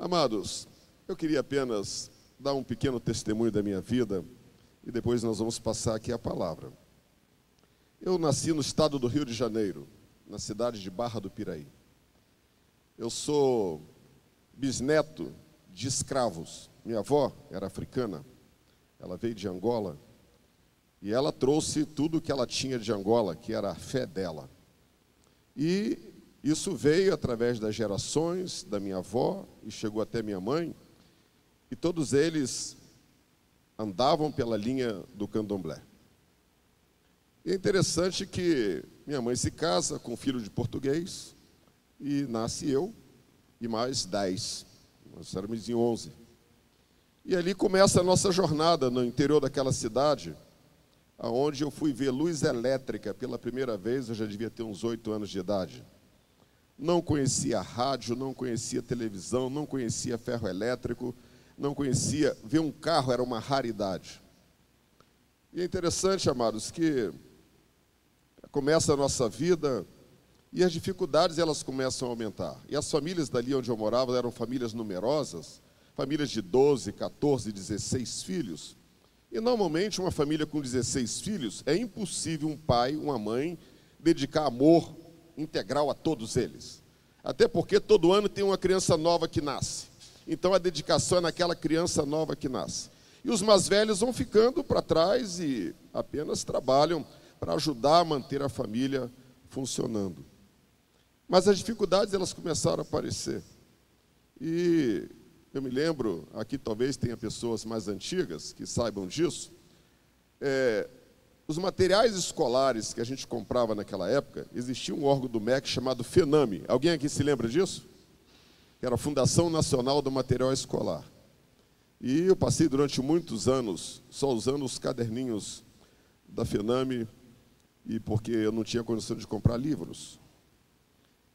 Amados, eu queria apenas dar um pequeno testemunho da minha vida e depois nós vamos passar aqui a palavra. Eu nasci no estado do Rio de Janeiro, na cidade de Barra do Piraí. Eu sou bisneto de escravos. Minha avó era africana, ela veio de Angola e ela trouxe tudo que ela tinha de Angola, que era a fé dela. E isso veio através das gerações da minha avó e chegou até minha mãe, e todos eles andavam pela linha do candomblé. E é interessante que minha mãe se casa com um filho de português e nasce eu e mais 10. Nós éramos em 11. E ali começa a nossa jornada no interior daquela cidade, onde eu fui ver luz elétrica pela primeira vez. Eu já devia ter uns 8 anos de idade. Não conhecia rádio, não conhecia televisão, não conhecia ferro elétrico, não conhecia. Ver um carro era uma raridade. E é interessante, amados, que começa a nossa vida e as dificuldades elas começam a aumentar. E as famílias dali onde eu morava eram famílias numerosas, famílias de 12, 14, 16 filhos. E normalmente uma família com 16 filhos, é impossível um pai, uma mãe, dedicar amor integral a todos eles. Até porque todo ano tem uma criança nova que nasce. Então a dedicação é naquela criança nova que nasce. E os mais velhos vão ficando para trás e apenas trabalham para ajudar a manter a família funcionando. Mas as dificuldades elas começaram a aparecer. E eu me lembro, aqui talvez tenha pessoas mais antigas que saibam disso, os materiais escolares que a gente comprava naquela época, existia um órgão do MEC chamado FENAME. Alguém aqui se lembra disso? Que era a Fundação Nacional do Material Escolar. E eu passei durante muitos anos só usando os caderninhos da FENAME, e porque eu não tinha condição de comprar livros.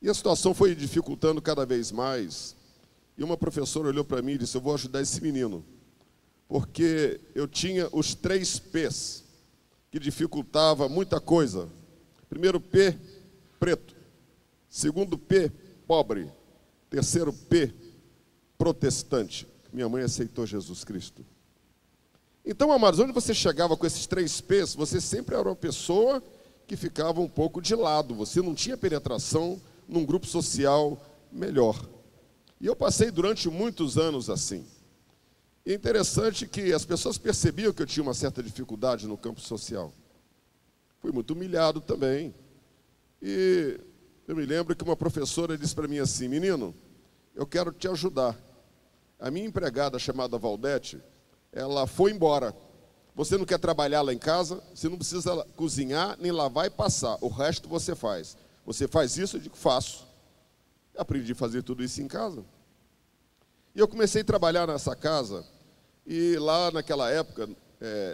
E a situação foi dificultando cada vez mais. E uma professora olhou para mim e disse: eu vou ajudar esse menino, porque eu tinha os 3 P's, que dificultava muita coisa. Primeiro P, preto. Segundo P, pobre. Terceiro P, protestante. Minha mãe aceitou Jesus Cristo. Então, amados, onde você chegava com esses 3 P's, você sempre era uma pessoa que ficava um pouco de lado. Você não tinha penetração num grupo social melhor. E eu passei durante muitos anos assim. E é interessante que as pessoas percebiam que eu tinha uma certa dificuldade no campo social. Fui muito humilhado também. E eu me lembro que uma professora disse para mim assim: menino, eu quero te ajudar. A minha empregada, chamada Valdete, ela foi embora. Você não quer trabalhar lá em casa? Você não precisa cozinhar, nem lavar e passar. O resto você faz. Você faz isso? Eu digo, faço. Aprendi a fazer tudo isso em casa. E eu comecei a trabalhar nessa casa. E lá naquela época,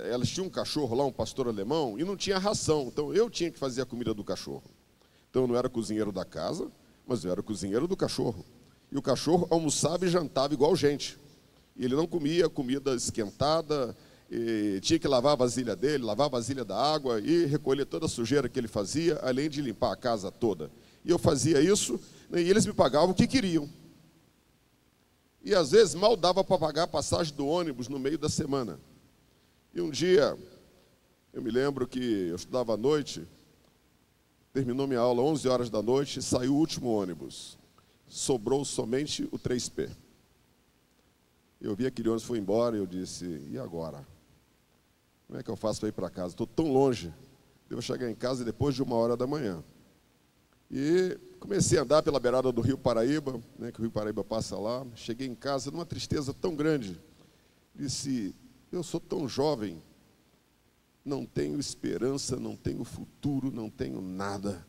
elas tinham um cachorro lá, um pastor alemão, e não tinha ração. Então eu tinha que fazer a comida do cachorro. Então eu não era cozinheiro da casa, mas eu era cozinheiro do cachorro. E o cachorro almoçava e jantava igual gente. E ele não comia comida esquentada, e tinha que lavar a vasilha dele, lavar a vasilha da água e recolher toda a sujeira que ele fazia, além de limpar a casa toda. E eu fazia isso, e eles me pagavam o que queriam. E às vezes mal dava para pagar a passagem do ônibus no meio da semana. E um dia, eu me lembro que eu estudava à noite, terminou minha aula 11 horas da noite, saiu o último ônibus. Sobrou somente o 3P. Eu vi aquele ônibus foi embora e eu disse, e agora? Como é que eu faço para ir para casa? Estou tão longe, devo chegar em casa depois de 1h da manhã. E comecei a andar pela beirada do Rio Paraíba, né, que o Rio Paraíba passa lá. Cheguei em casa numa tristeza tão grande. Disse, eu sou tão jovem, não tenho esperança, não tenho futuro, não tenho nada.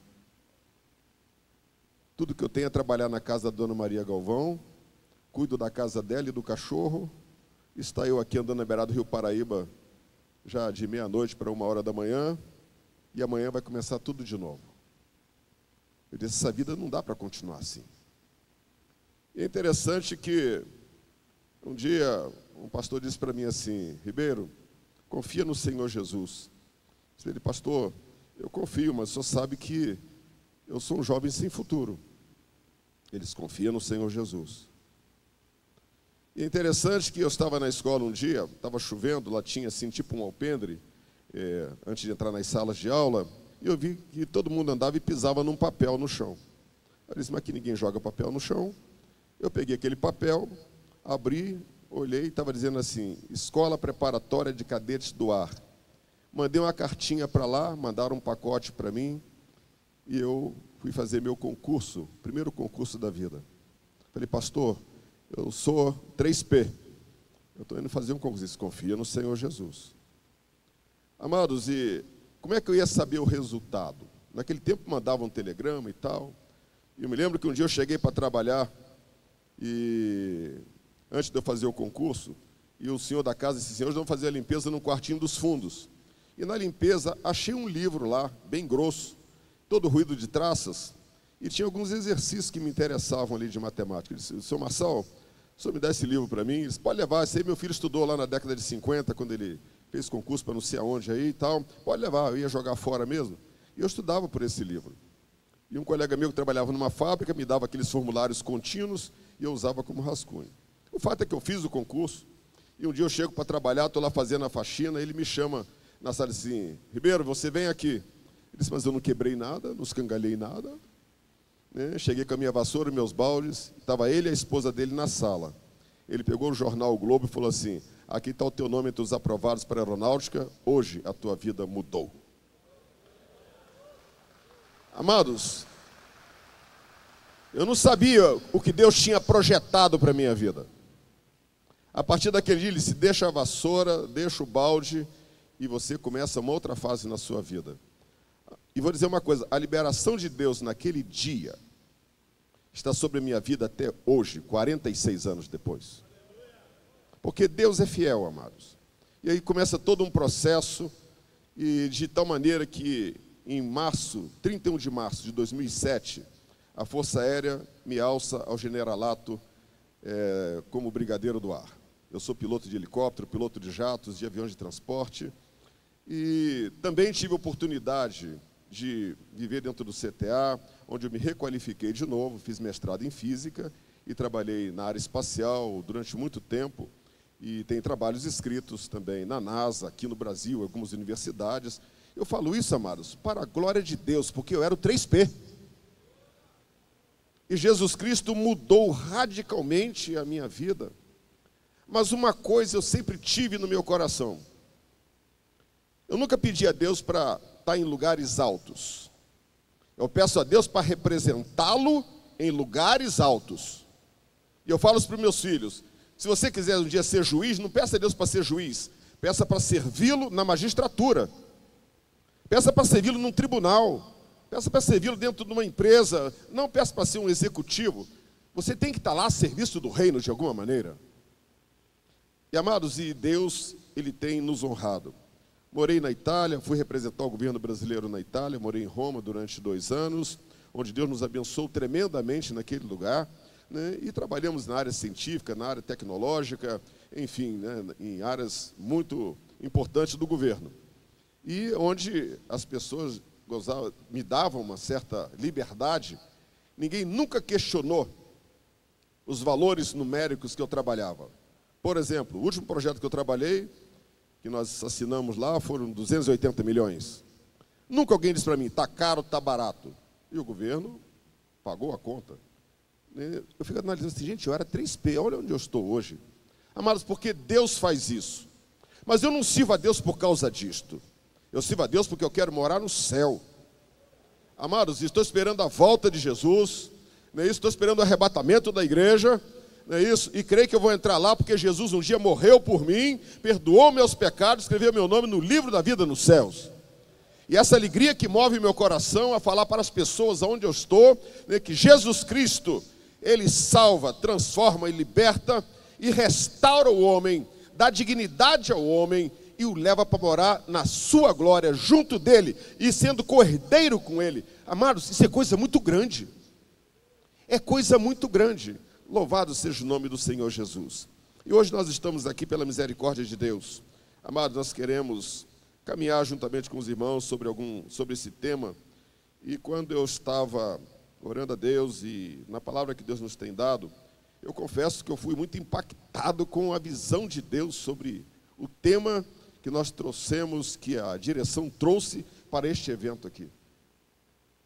Tudo que eu tenho é trabalhar na casa da Dona Maria Galvão, cuido da casa dela e do cachorro. Está eu aqui andando na beirada do Rio Paraíba, já de meia-noite para 1h da manhã, e amanhã vai começar tudo de novo. Eu disse, essa vida não dá para continuar assim. E é interessante que um dia um pastor disse para mim assim, Ribeiro, confia no Senhor Jesus. Eu disse, pastor, eu confio, mas o senhor sabe que eu sou um jovem sem futuro. Eles confiam no Senhor Jesus. E é interessante que eu estava na escola um dia, estava chovendo, lá tinha assim, tipo um alpendre, antes de entrar nas salas de aula, e eu vi que todo mundo andava e pisava num papel no chão. Eu disse, mas aqui ninguém joga papel no chão. Eu peguei aquele papel, abri, olhei e estava dizendo assim, Escola Preparatória de Cadetes do Ar. Mandei uma cartinha para lá, mandaram um pacote para mim, e eu fui fazer meu concurso, primeiro concurso da vida. Falei, pastor, eu sou 3P, eu estou indo fazer um concurso, confia no Senhor Jesus. Amados, e como é que eu ia saber o resultado? Naquele tempo mandavam um telegrama e tal, e eu me lembro que um dia eu cheguei para trabalhar, e antes de eu fazer o concurso, e o senhor da casa disse, senhor, hoje vamos fazer a limpeza no quartinho dos fundos. E na limpeza, achei um livro lá, bem grosso, todo ruído de traças, e tinha alguns exercícios que me interessavam ali de matemática. Ele disse, senhor Marçal, o senhor me dá esse livro para mim? Ele disse, pode levar, esse aí meu filho estudou lá na década de 50, quando ele fez concurso para não sei aonde aí e tal, pode levar, eu ia jogar fora mesmo. E eu estudava por esse livro. E um colega meu que trabalhava numa fábrica me dava aqueles formulários contínuos e eu usava como rascunho. O fato é que eu fiz o concurso, e um dia eu chego para trabalhar, estou lá fazendo a faxina, ele me chama na sala assim, Ribeiro, você vem aqui. Ele disse, mas eu não quebrei nada, não escangalhei nada. Né? Cheguei com a minha vassoura e meus baldes, estava ele e a esposa dele na sala. Ele pegou o jornal O Globo e falou assim, aqui está o teu nome entre os aprovados para a aeronáutica, hoje a tua vida mudou. Amados, eu não sabia o que Deus tinha projetado para a minha vida. A partir daquele dia, ele disse, deixa a vassoura, deixa o balde, e você começa uma outra fase na sua vida. E vou dizer uma coisa, a liberação de Deus naquele dia está sobre a minha vida até hoje, 46 anos depois. Porque Deus é fiel, amados. E aí começa todo um processo, e de tal maneira que em março, 31 de março de 2007, a Força Aérea me alça ao generalato como brigadeiro do ar. Eu sou piloto de helicóptero, piloto de jatos, de aviões de transporte, e também tive a oportunidade de viver dentro do CTA, onde eu me requalifiquei de novo, fiz mestrado em física e trabalhei na área espacial durante muito tempo, e tem trabalhos escritos também na NASA, aqui no Brasil, algumas universidades. Eu falo isso, amados, para a glória de Deus, porque eu era o 3P. E Jesus Cristo mudou radicalmente a minha vida. Mas uma coisa eu sempre tive no meu coração. Eu nunca pedi a Deus para estar em lugares altos. Eu peço a Deus para representá-lo em lugares altos. E eu falo isso para os meus filhos. Se você quiser um dia ser juiz, não peça a Deus para ser juiz. Peça para servi-lo na magistratura. Peça para servi-lo num tribunal. Peça para servi-lo dentro de uma empresa. Não peça para ser um executivo. Você tem que estar lá a serviço do reino de alguma maneira. E amados, e Deus, Ele tem nos honrado. Morei na Itália, fui representar o governo brasileiro na Itália, morei em Roma durante 2 anos, onde Deus nos abençoou tremendamente naquele lugar, né? E trabalhamos na área científica, na área tecnológica, enfim, né? Em áreas muito importantes do governo. E onde as pessoas me davam uma certa liberdade, ninguém nunca questionou os valores numéricos que eu trabalhava. Por exemplo, o último projeto que eu trabalhei, que nós assinamos lá, foram 280 milhões. Nunca alguém disse para mim, está caro, está barato. E o governo pagou a conta. Eu fico analisando assim, gente, eu era 3P, olha onde eu estou hoje. Amados, porque Deus faz isso. Mas eu não sirvo a Deus por causa disto. Eu sirvo a Deus porque eu quero morar no céu. Amados, estou esperando a volta de Jesus, não é isso? Estou esperando o arrebatamento da igreja, não é isso? E creio que eu vou entrar lá porque Jesus um dia morreu por mim, perdoou meus pecados, escreveu meu nome no livro da vida nos céus. E essa alegria que move meu coração a falar para as pessoas aonde eu estou, né, que Jesus Cristo, Ele salva, transforma e liberta e restaura o homem, dá dignidade ao homem e o leva para morar na sua glória, junto dele e sendo cordeiro com ele. Amados, isso é coisa muito grande. É coisa muito grande. Louvado seja o nome do Senhor Jesus. E hoje nós estamos aqui pela misericórdia de Deus. Amados, nós queremos caminhar juntamente com os irmãos sobre esse tema. E quando eu estava orando a Deus e na palavra que Deus nos tem dado, eu confesso que eu fui muito impactado com a visão de Deus sobre o tema que nós trouxemos, que a direção trouxe para este evento aqui.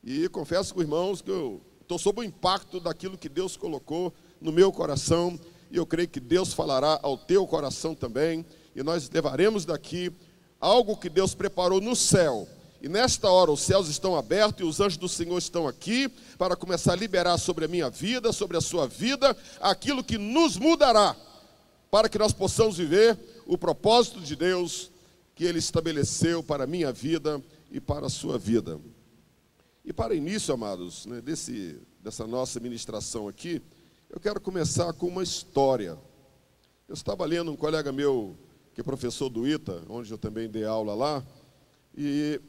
E confesso com os irmãos que eu estou sob o impacto daquilo que Deus colocou no meu coração, e eu creio que Deus falará ao teu coração também, e nós levaremos daqui algo que Deus preparou no céu. E nesta hora os céus estão abertos e os anjos do Senhor estão aqui para começar a liberar sobre a minha vida, sobre a sua vida, aquilo que nos mudará, para que nós possamos viver o propósito de Deus que Ele estabeleceu para a minha vida e para a sua vida. E para início, amados, né, dessa nossa ministração aqui, eu quero começar com uma história. Eu estava lendo um colega meu, que é professor do ITA, onde eu também dei aula lá, e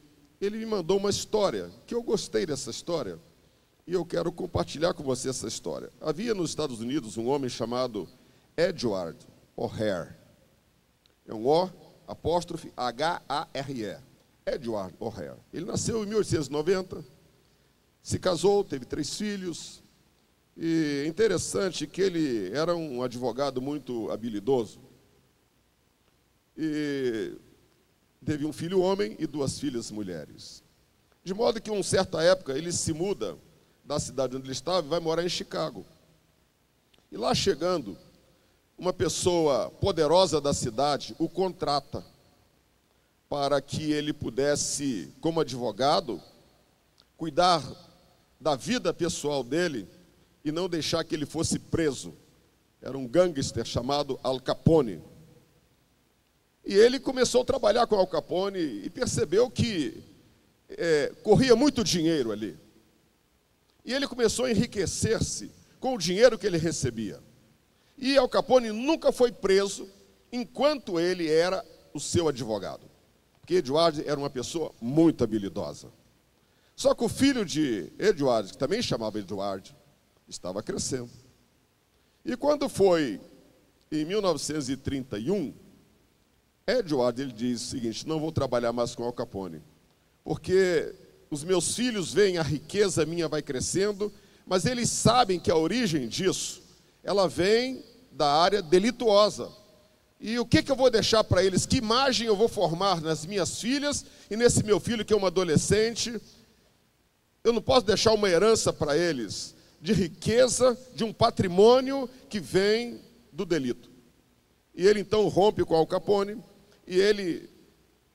ele me mandou uma história, que eu gostei dessa história, e eu quero compartilhar com você essa história. Havia nos Estados Unidos um homem chamado Edward O'Hare. É um O, apóstrofe, H-A-R-E. Edward O'Hare. Ele nasceu em 1890, se casou, teve 3 filhos, e é interessante que ele era um advogado muito habilidoso. E teve um filho homem e 2 filhas mulheres. De modo que, em uma certa época, ele se muda da cidade onde ele estava e vai morar em Chicago. E lá chegando, uma pessoa poderosa da cidade o contrata para que ele pudesse, como advogado, cuidar da vida pessoal dele e não deixar que ele fosse preso. Era um gangster chamado Al Capone. E ele começou a trabalhar com Al Capone e percebeu que corria muito dinheiro ali. E ele começou a enriquecer-se com o dinheiro que ele recebia. E Al Capone nunca foi preso enquanto ele era o seu advogado. Porque Edward era uma pessoa muito habilidosa. Só que o filho de Edward, que também chamava Edward, estava crescendo. E quando foi em 1931, Edward, ele diz o seguinte: não vou trabalhar mais com Al Capone, porque os meus filhos veem a riqueza minha vai crescendo, mas eles sabem que a origem disso, ela vem da área delituosa. E o que eu vou deixar para eles? Que imagem eu vou formar nas minhas filhas e nesse meu filho que é um adolescente? Eu não posso deixar uma herança para eles de riqueza, de um patrimônio que vem do delito. E ele então rompe com Al Capone e ele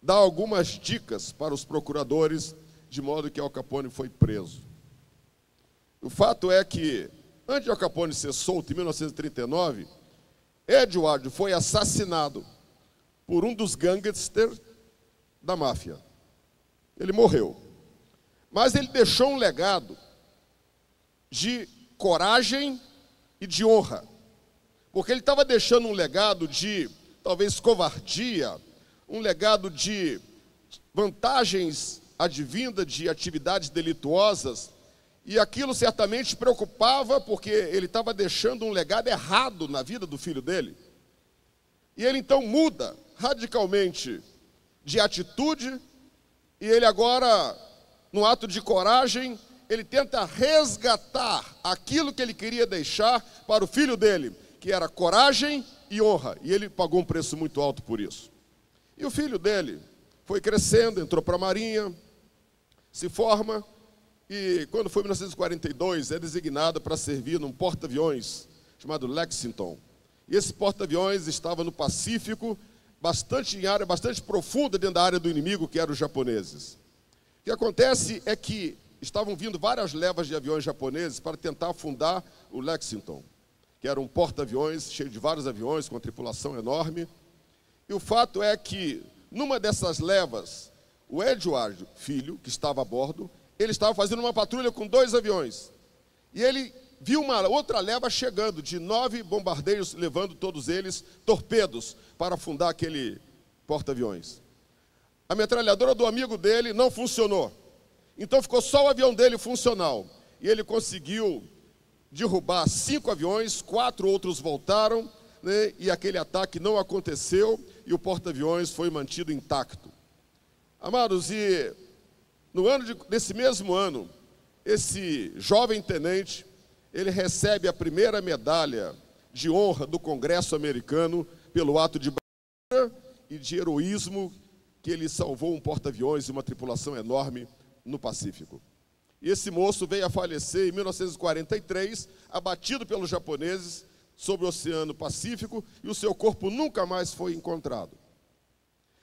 dá algumas dicas para os procuradores, de modo que Al Capone foi preso. O fato é que, antes de Al Capone ser solto em 1939, Edward foi assassinado por um dos gangsters da máfia. Ele morreu. Mas ele deixou um legado de coragem e de honra. Porque ele estava deixando um legado de, talvez, covardia, um legado de vantagens advindas de atividades delituosas, e aquilo certamente preocupava, porque ele estava deixando um legado errado na vida do filho dele. E ele então muda radicalmente de atitude, e ele agora, no ato de coragem, ele tenta resgatar aquilo que ele queria deixar para o filho dele, que era coragem e honra, e ele pagou um preço muito alto por isso. E o filho dele foi crescendo, entrou para a Marinha, se forma, e quando foi em 1942, é designado para servir num porta-aviões chamado Lexington. E esse porta-aviões estava no Pacífico, em área bastante profunda dentro da área do inimigo, que eram os japoneses. O que acontece é que estavam vindo várias levas de aviões japoneses para tentar afundar o Lexington, que era um porta-aviões cheio de vários aviões, com uma tripulação enorme. E o fato é que, numa dessas levas, o Edward, filho, que estava a bordo, ele estava fazendo uma patrulha com 2 aviões. E ele viu uma outra leva chegando, de 9 bombardeiros, levando todos eles torpedos para afundar aquele porta-aviões. A metralhadora do amigo dele não funcionou. Então ficou só o avião dele funcional. E ele conseguiu derrubar 5 aviões, 4 outros voltaram, né, e aquele ataque não aconteceu e o porta-aviões foi mantido intacto. Amados, e nesse mesmo ano, esse jovem tenente, ele recebe a primeira medalha de honra do Congresso americano pelo ato de bravura e de heroísmo que ele salvou um porta-aviões e uma tripulação enorme no Pacífico. E esse moço veio a falecer em 1943, abatido pelos japoneses sobre o Oceano Pacífico, e o seu corpo nunca mais foi encontrado.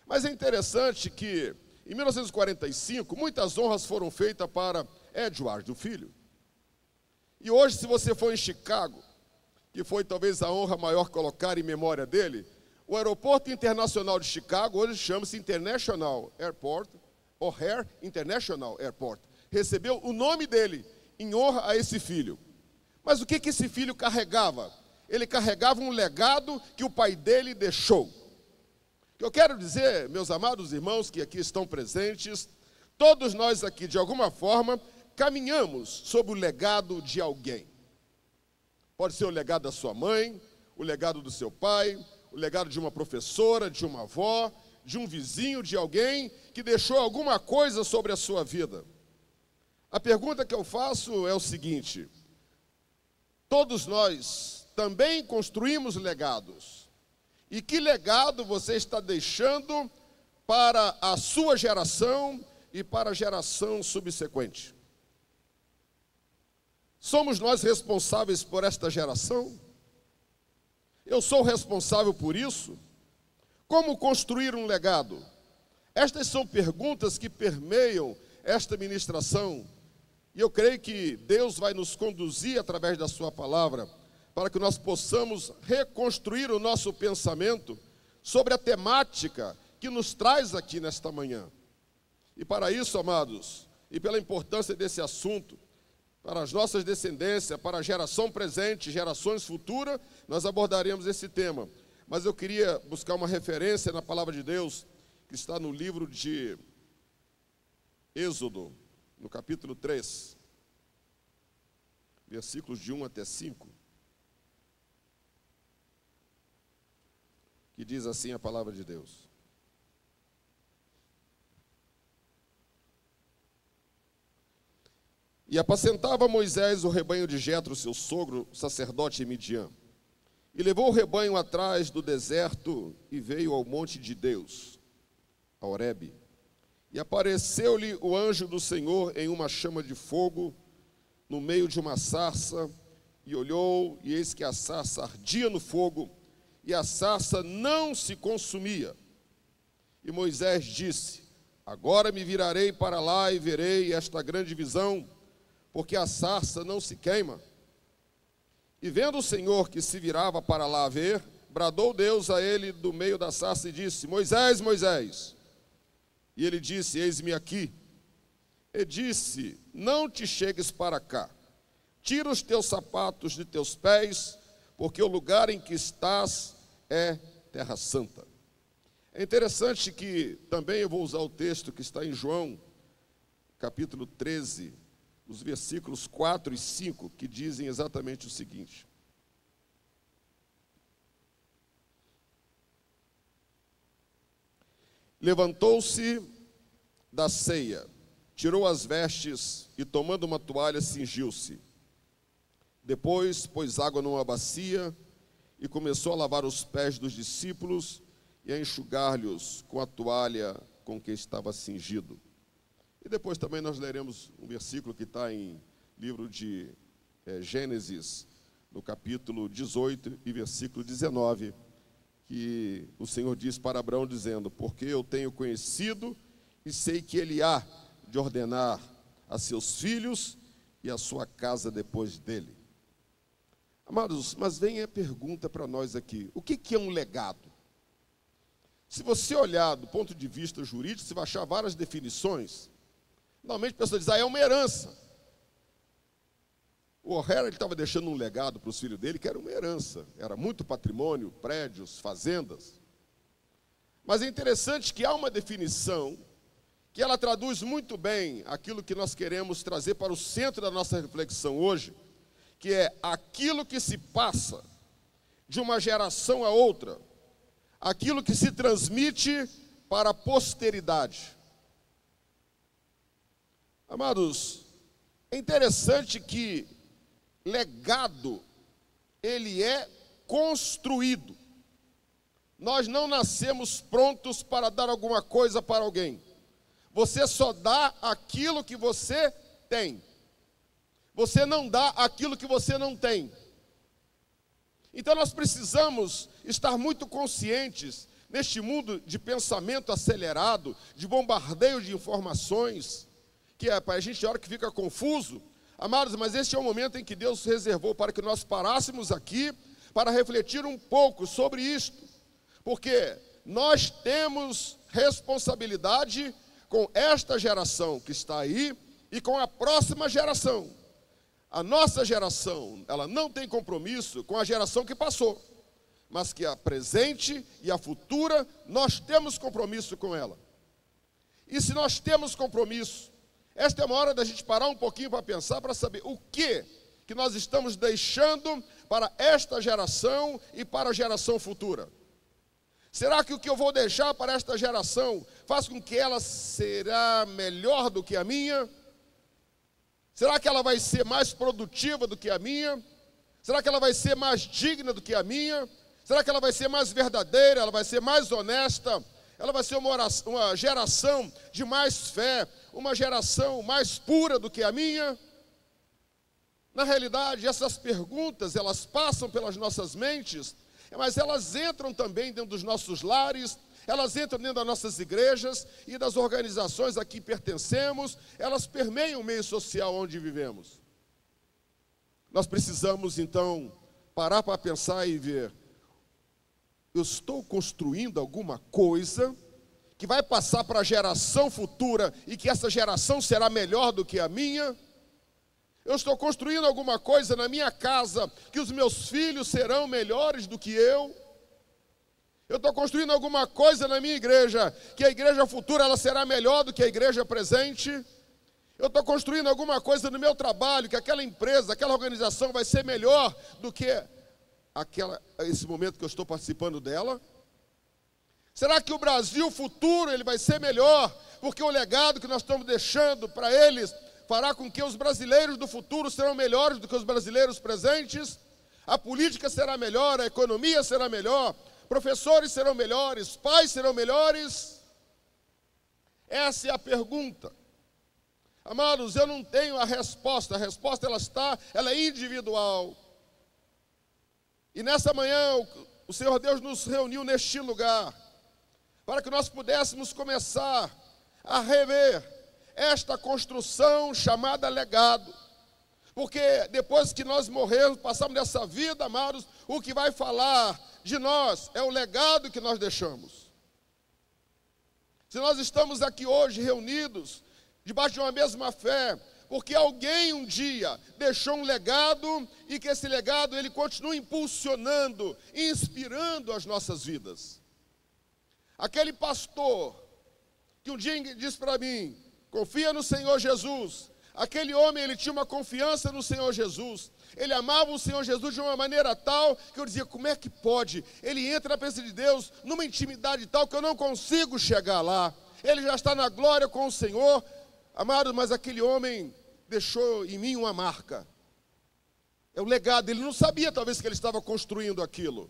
Mas é interessante que, em 1945, muitas honras foram feitas para Edward, o filho. E hoje, se você for em Chicago, que foi talvez a honra maior colocar em memória dele, o Aeroporto Internacional de Chicago hoje chama-se International Airport, O'Hare International Airport. Recebeu o nome dele em honra a esse filho. Mas o que esse filho carregava? Ele carregava um legado que o pai dele deixou. O que eu quero dizer, meus amados irmãos que aqui estão presentes, todos nós aqui, de alguma forma, caminhamos sob o legado de alguém. Pode ser o legado da sua mãe, o legado do seu pai, o legado de uma professora, de uma avó, de um vizinho, de alguém que deixou alguma coisa sobre a sua vida. A pergunta que eu faço é o seguinte: todos nós também construímos legados. E que legado você está deixando para a sua geração e para a geração subsequente? Somos nós responsáveis por esta geração? Eu sou responsável por isso? Como construir um legado? Estas são perguntas que permeiam esta ministração. E eu creio que Deus vai nos conduzir através da sua palavra para que nós possamos reconstruir o nosso pensamento sobre a temática que nos traz aqui nesta manhã. E para isso, amados, e pela importância desse assunto, para as nossas descendências, para a geração presente, gerações futuras, nós abordaremos esse tema. Mas eu queria buscar uma referência na palavra de Deus, que está no livro de Êxodo, no capítulo 3, versículos de 1 até 5, que diz assim a palavra de Deus. E apacentava Moisés o rebanho de Jetro, seu sogro, sacerdote em Midian. E levou o rebanho atrás do deserto e veio ao monte de Deus, a Horebe. E apareceu-lhe o anjo do Senhor em uma chama de fogo, no meio de uma sarça, e olhou, e eis que a sarça ardia no fogo, e a sarça não se consumia. E Moisés disse: agora me virarei para lá e verei esta grande visão, porque a sarça não se queima. E vendo o Senhor que se virava para lá ver, bradou Deus a ele do meio da sarça e disse: Moisés, Moisés. E ele disse: eis-me aqui. E disse: não te chegues para cá, tira os teus sapatos de teus pés, porque o lugar em que estás é terra santa. É interessante que também eu vou usar o texto que está em João, capítulo 13, os versículos 4 e 5, que dizem exatamente o seguinte: levantou-se da ceia, tirou as vestes e, tomando uma toalha, cingiu-se. Depois pôs água numa bacia e começou a lavar os pés dos discípulos e a enxugar-lhes com a toalha com que estava cingido. E depois também nós leremos um versículo que está em livro de Gênesis, no capítulo 18 e versículo 19, que o Senhor diz para Abraão, dizendo: porque eu tenho conhecido e sei que ele há de ordenar a seus filhos e a sua casa depois dele. Amados, mas vem a pergunta para nós aqui: o que é um legado? Se você olhar do ponto de vista jurídico, você vai achar várias definições. Normalmente a pessoa diz: é uma herança. O O'Hare estava deixando um legado para os filhos dele, que era uma herança. Era muito patrimônio, prédios, fazendas. Mas é interessante que há uma definição que ela traduz muito bem aquilo que nós queremos trazer para o centro da nossa reflexão hoje, que é aquilo que se passa de uma geração a outra, aquilo que se transmite para a posteridade. Amados, é interessante que legado, ele é construído. Nós não nascemos prontos para dar alguma coisa para alguém. Você só dá aquilo que você tem. Você não dá aquilo que você não tem. Então nós precisamos estar muito conscientes neste mundo de pensamento acelerado, de bombardeio de informações, que a gente hora que fica confuso. Amados, mas este é o momento em que Deus reservou para que nós parássemos aqui para refletir um pouco sobre isto. Porque nós temos responsabilidade com esta geração que está aí e com a próxima geração. A nossa geração, ela não tem compromisso com a geração que passou, mas que a presente e a futura, nós temos compromisso com ela. E se nós temos compromisso, esta é uma hora da gente parar um pouquinho para pensar, para saber o que nós estamos deixando para esta geração e para a geração futura. Será que o que eu vou deixar para esta geração faz com que ela será melhor do que a minha? Será que ela vai ser mais produtiva do que a minha? Será que ela vai ser mais digna do que a minha? Será que ela vai ser mais verdadeira? Ela vai ser mais honesta? Ela vai ser uma geração de mais fé? Uma geração mais pura do que a minha? Na realidade, essas perguntas, elas passam pelas nossas mentes, mas elas entram também dentro dos nossos lares, elas entram dentro das nossas igrejas e das organizações a que pertencemos, elas permeiam o meio social onde vivemos. Nós precisamos, então, parar para pensar e ver, eu estou construindo alguma coisa que vai passar para a geração futura e que essa geração será melhor do que a minha? Eu estou construindo alguma coisa na minha casa que os meus filhos serão melhores do que eu? Eu estou construindo alguma coisa na minha igreja que a igreja futura ela será melhor do que a igreja presente? Eu estou construindo alguma coisa no meu trabalho que aquela empresa, aquela organização vai ser melhor do que esse momento que eu estou participando dela? Será que o Brasil futuro ele vai ser melhor porque o legado que nós estamos deixando para eles fará com que os brasileiros do futuro serão melhores do que os brasileiros presentes? A política será melhor, a economia será melhor, professores serão melhores, pais serão melhores? Essa é a pergunta. Amados, eu não tenho a resposta ela é individual. E nessa manhã, o Senhor Deus nos reuniu neste lugar, para que nós pudéssemos começar a rever esta construção chamada legado. Porque depois que nós morrermos, passamos dessa vida, amados, o que vai falar de nós é o legado que nós deixamos. Se nós estamos aqui hoje reunidos, debaixo de uma mesma fé, porque alguém um dia deixou um legado e que esse legado ele continua impulsionando, inspirando as nossas vidas. Aquele pastor que um dia disse para mim, confia no Senhor Jesus. Aquele homem, ele tinha uma confiança no Senhor Jesus. Ele amava o Senhor Jesus de uma maneira tal que eu dizia, como é que pode? Ele entra na presença de Deus numa intimidade tal que eu não consigo chegar lá. Ele já está na glória com o Senhor. Amado, mas aquele homem deixou em mim uma marca. É o legado. Ele não sabia talvez que ele estava construindo aquilo.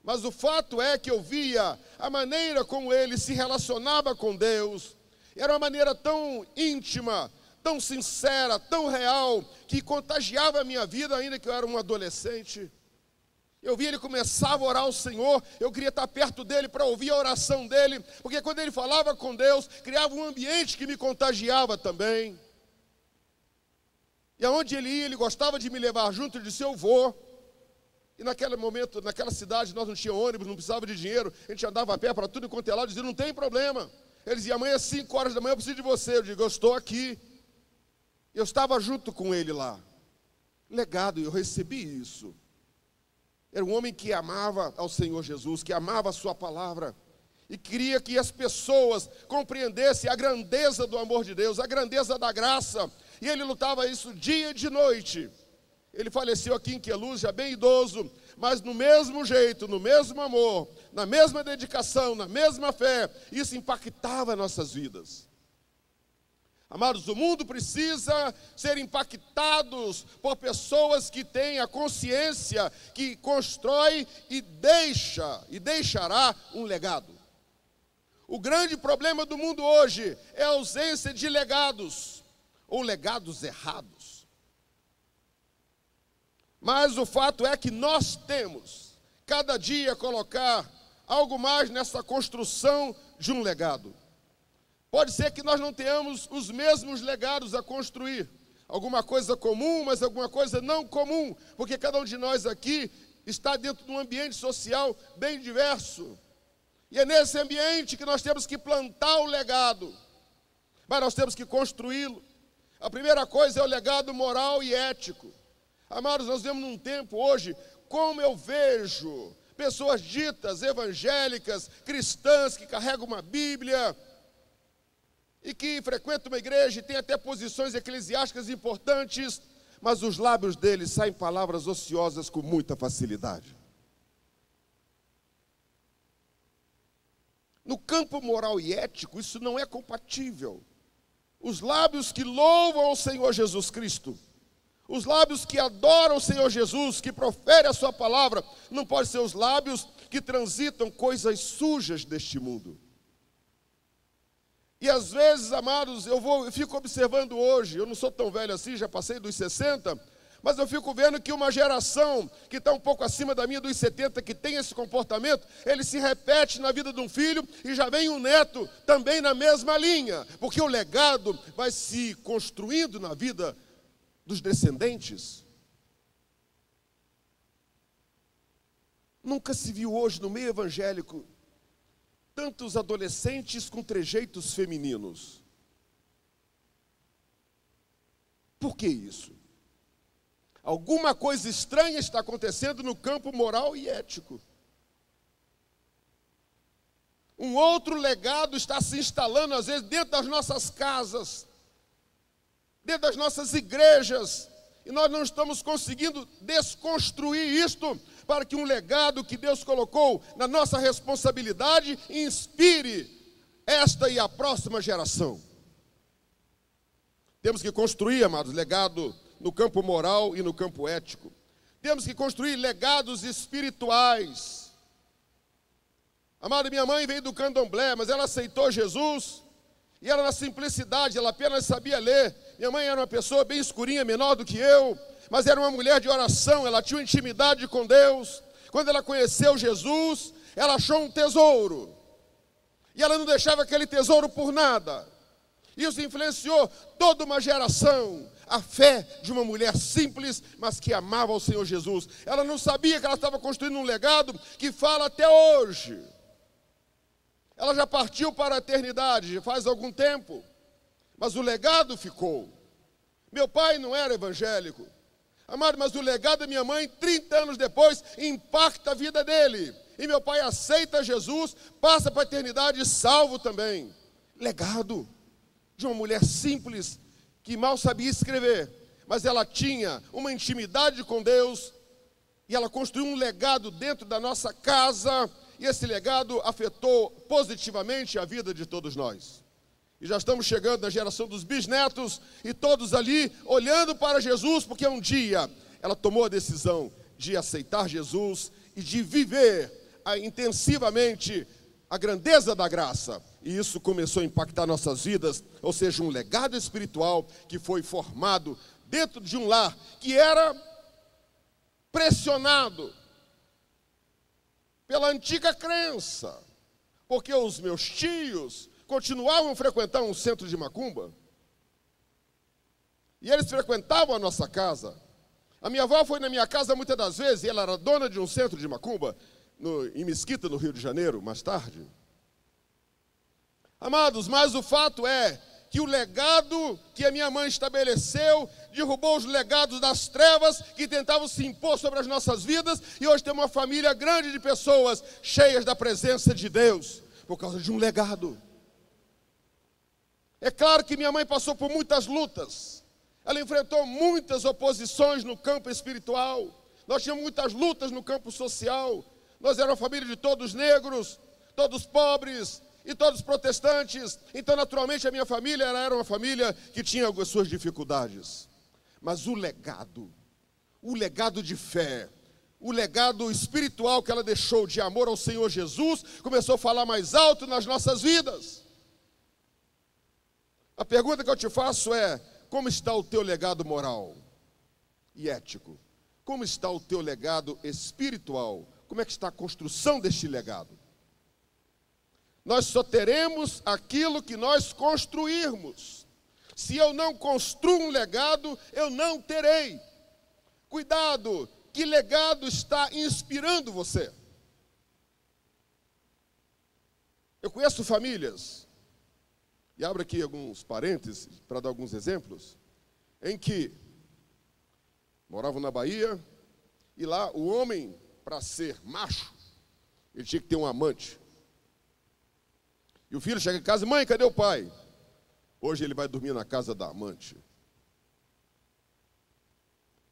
Mas o fato é que eu via a maneira como ele se relacionava com Deus. Era uma maneira tão íntima, tão sincera, tão real, que contagiava a minha vida ainda que eu era um adolescente. Eu via ele começava a orar ao Senhor, eu queria estar perto dele para ouvir a oração dele, porque quando ele falava com Deus, criava um ambiente que me contagiava também. E aonde ele ia, ele gostava de me levar junto, ele disse, eu vou. E naquele momento, naquela cidade, nós não tínhamos ônibus, não precisava de dinheiro, a gente andava a pé para tudo quanto é lado, dizia, não tem problema. Ele dizia, amanhã às 5 horas da manhã eu preciso de você. Eu digo, eu estou aqui. Eu estava junto com ele lá. Legado, eu recebi isso. Era um homem que amava ao Senhor Jesus, que amava a sua palavra. E queria que as pessoas compreendessem a grandeza do amor de Deus, a grandeza da graça. E ele lutava isso dia e de noite. Ele faleceu aqui em Queluz, já bem idoso, mas no mesmo jeito, no mesmo amor, na mesma dedicação, na mesma fé, isso impactava nossas vidas. Amados, o mundo precisa ser impactados por pessoas que têm a consciência, que constrói e deixará um legado. O grande problema do mundo hoje é a ausência de legados, ou legados errados. Mas o fato é que nós temos, cada dia, colocar algo mais nessa construção de um legado. Pode ser que nós não tenhamos os mesmos legados a construir. Alguma coisa comum, mas alguma coisa não comum. Porque cada um de nós aqui está dentro de um ambiente social bem diverso. E é nesse ambiente que nós temos que plantar o legado. Mas nós temos que construí-lo. A primeira coisa é o legado moral e ético. Amados, nós vemos num tempo hoje, como eu vejo pessoas ditas evangélicas, cristãs, que carregam uma Bíblia e que frequentam uma igreja e têm até posições eclesiásticas importantes, mas os lábios deles saem palavras ociosas com muita facilidade. No campo moral e ético, isso não é compatível. Os lábios que louvam ao Senhor Jesus Cristo, os lábios que adoram o Senhor Jesus, que proferem a sua palavra, não podem ser os lábios que transitam coisas sujas deste mundo. E às vezes, amados, eu fico observando hoje, eu não sou tão velho assim, já passei dos 60, mas eu fico vendo que uma geração que está um pouco acima da minha, dos 70, que tem esse comportamento, ele se repete na vida de um filho e já vem um neto também na mesma linha, porque o legado vai se construindo na vida dos descendentes. Nunca se viu hoje no meio evangélico tantos adolescentes com trejeitos femininos. Por que isso? Alguma coisa estranha está acontecendo no campo moral e ético. Um outro legado está se instalando, às vezes, dentro das nossas casas, dentro das nossas igrejas, e nós não estamos conseguindo desconstruir isto para que um legado que Deus colocou na nossa responsabilidade inspire esta e a próxima geração. Temos que construir, amados, legado no campo moral e no campo ético. Temos que construir legados espirituais. Amado, minha mãe veio do candomblé, mas ela aceitou Jesus, e ela na simplicidade, ela apenas sabia ler. Minha mãe era uma pessoa bem escurinha, menor do que eu, mas era uma mulher de oração, ela tinha uma intimidade com Deus. Quando ela conheceu Jesus, ela achou um tesouro, e ela não deixava aquele tesouro por nada. Isso influenciou toda uma geração, a fé de uma mulher simples, mas que amava o Senhor Jesus. Ela não sabia que ela estava construindo um legado que fala até hoje. Ela já partiu para a eternidade, já faz algum tempo, mas o legado ficou. Meu pai não era evangélico, amado, mas o legado da minha mãe, 30 anos depois, impacta a vida dele. E meu pai aceita Jesus, passa para a eternidade salvo também. Legado de uma mulher simples, que mal sabia escrever, mas ela tinha uma intimidade com Deus, e ela construiu um legado dentro da nossa casa, e esse legado afetou positivamente a vida de todos nós. E já estamos chegando na geração dos bisnetos, e todos ali olhando para Jesus, porque um dia ela tomou a decisão de aceitar Jesus e de viver intensivamente a grandeza da graça. E isso começou a impactar nossas vidas, ou seja, um legado espiritual que foi formado dentro de um lar que era pressionado pela antiga crença, porque os meus tios continuavam a frequentar um centro de macumba, e eles frequentavam a nossa casa. A minha avó foi na minha casa muitas das vezes, e ela era dona de um centro de macumba, em Mesquita, no Rio de Janeiro, mais tarde. Amados, mas o fato é que o legado que a minha mãe estabeleceu derrubou os legados das trevas que tentavam se impor sobre as nossas vidas, e hoje temos uma família grande de pessoas cheias da presença de Deus, por causa de um legado. É claro que minha mãe passou por muitas lutas, ela enfrentou muitas oposições no campo espiritual, nós tínhamos muitas lutas no campo social, nós éramos uma família de todos negros, todos pobres, e todos protestantes. Então, naturalmente, a minha família era uma família que tinha as suas dificuldades. Mas o legado de fé, o legado espiritual que ela deixou de amor ao Senhor Jesus, começou a falar mais alto nas nossas vidas. A pergunta que eu te faço é: como está o teu legado moral e ético? Como está o teu legado espiritual? Como é que está a construção deste legado? Nós só teremos aquilo que nós construirmos. Se eu não construo um legado, eu não terei. Cuidado, que legado está inspirando você? Eu conheço famílias, e abro aqui alguns parênteses para dar alguns exemplos, em que moravam na Bahia, e lá o homem, para ser macho, ele tinha que ter um amante. E o filho chega em casa: mãe, cadê o pai? Hoje ele vai dormir na casa da amante.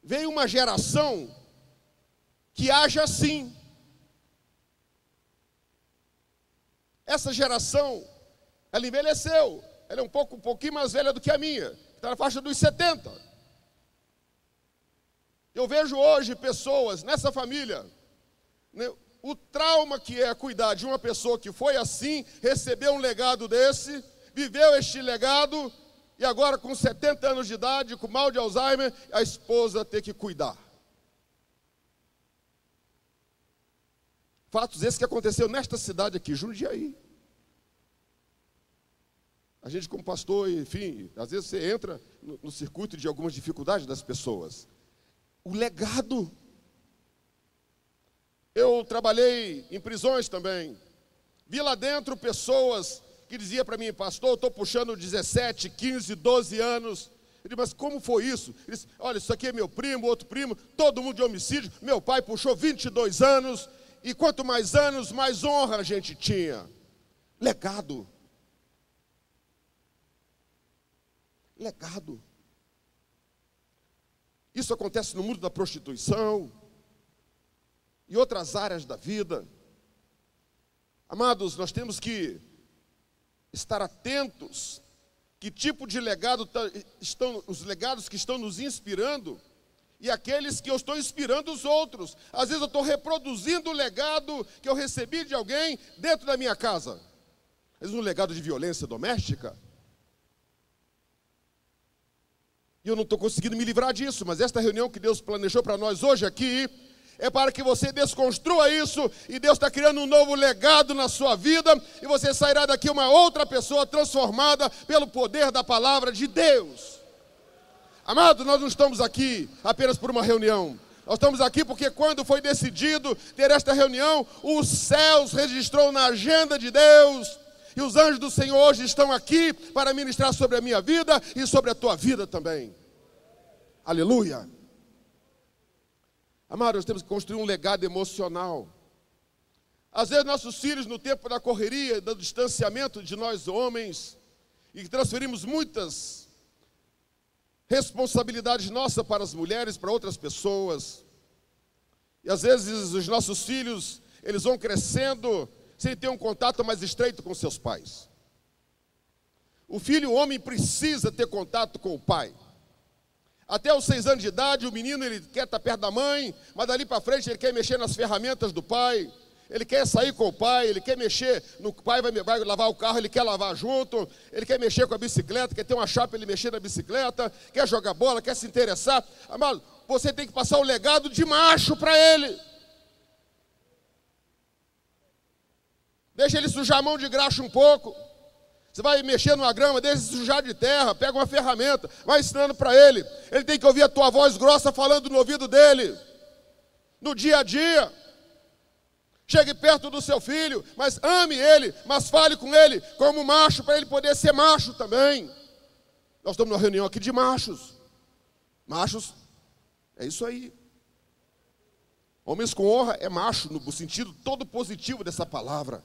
Veio uma geração que age assim. Essa geração, ela envelheceu. Ela é um pouquinho mais velha do que a minha, que está na faixa dos 70. Eu vejo hoje pessoas nessa família, né, o trauma que é cuidar de uma pessoa que foi assim, recebeu um legado desse, viveu este legado, e agora com 70 anos de idade, com mal de Alzheimer, a esposa tem que cuidar. Fatos esses que aconteceu nesta cidade aqui, Jundiaí. A gente como pastor, enfim, às vezes você entra no circuito de algumas dificuldades das pessoas. O legado. Eu trabalhei em prisões também. Vi lá dentro pessoas que diziam para mim: pastor, eu estou puxando 17, 15, 12 anos. Eu disse: mas como foi isso? Ele disse: olha, isso aqui é meu primo, outro primo, todo mundo de homicídio. Meu pai puxou 22 anos. E quanto mais anos, mais honra a gente tinha. Legado. Legado. Isso acontece no mundo da prostituição e outras áreas da vida. Amados, nós temos que estar atentos que tipo de legado estão, os legados que estão nos inspirando e aqueles que eu estou inspirando os outros. Às vezes eu estou reproduzindo o legado que eu recebi de alguém dentro da minha casa. Às vezes um legado de violência doméstica. E eu não estou conseguindo me livrar disso, mas esta reunião que Deus planejou para nós hoje aqui é para que você desconstrua isso, e Deus está criando um novo legado na sua vida, e você sairá daqui uma outra pessoa transformada pelo poder da palavra de Deus. Amado, nós não estamos aqui apenas por uma reunião. Nós estamos aqui porque quando foi decidido ter esta reunião, os céus registrou na agenda de Deus, e os anjos do Senhor hoje estão aqui para ministrar sobre a minha vida e sobre a tua vida também. Aleluia. Amados, nós temos que construir um legado emocional. Às vezes nossos filhos, no tempo da correria, do distanciamento de nós homens, e que transferimos muitas responsabilidades nossas para as mulheres, para outras pessoas. E às vezes os nossos filhos, eles vão crescendo sem ter um contato mais estreito com seus pais. O filho, o homem, precisa ter contato com o pai. Até os 6 anos de idade, o menino ele quer estar perto da mãe, mas dali para frente ele quer mexer nas ferramentas do pai, ele quer sair com o pai, ele quer mexer no pai, vai lavar o carro, ele quer lavar junto, ele quer mexer com a bicicleta, quer ter uma chapa, ele mexer na bicicleta, quer jogar bola, quer se interessar. Amado, você tem que passar o legado de macho para ele. Deixa ele sujar a mão de graxa um pouco. Você vai mexer numa grama, deixa ele sujar de terra, pega uma ferramenta, vai ensinando para ele. Ele tem que ouvir a tua voz grossa falando no ouvido dele, no dia a dia. Chegue perto do seu filho, mas ame ele, mas fale com ele como macho, para ele poder ser macho também. Nós estamos numa reunião aqui de machos. Machos, é isso aí. Homens com honra é macho, no sentido todo positivo dessa palavra.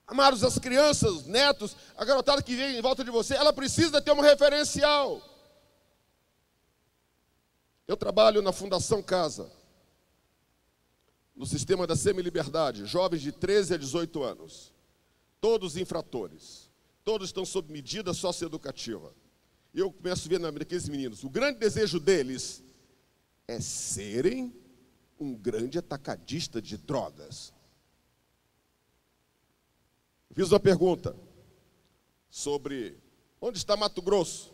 Amados, as crianças, netos, a garotada que vem em volta de você, ela precisa ter um referencial. Eu trabalho na Fundação Casa, no sistema da semi-liberdade, jovens de 13 a 18 anos. todos infratores, todos estão sob medida socioeducativa. E eu começo a ver naqueles meninos, o grande desejo deles é serem um grande atacadista de drogas. Fiz uma pergunta sobre onde está Mato Grosso.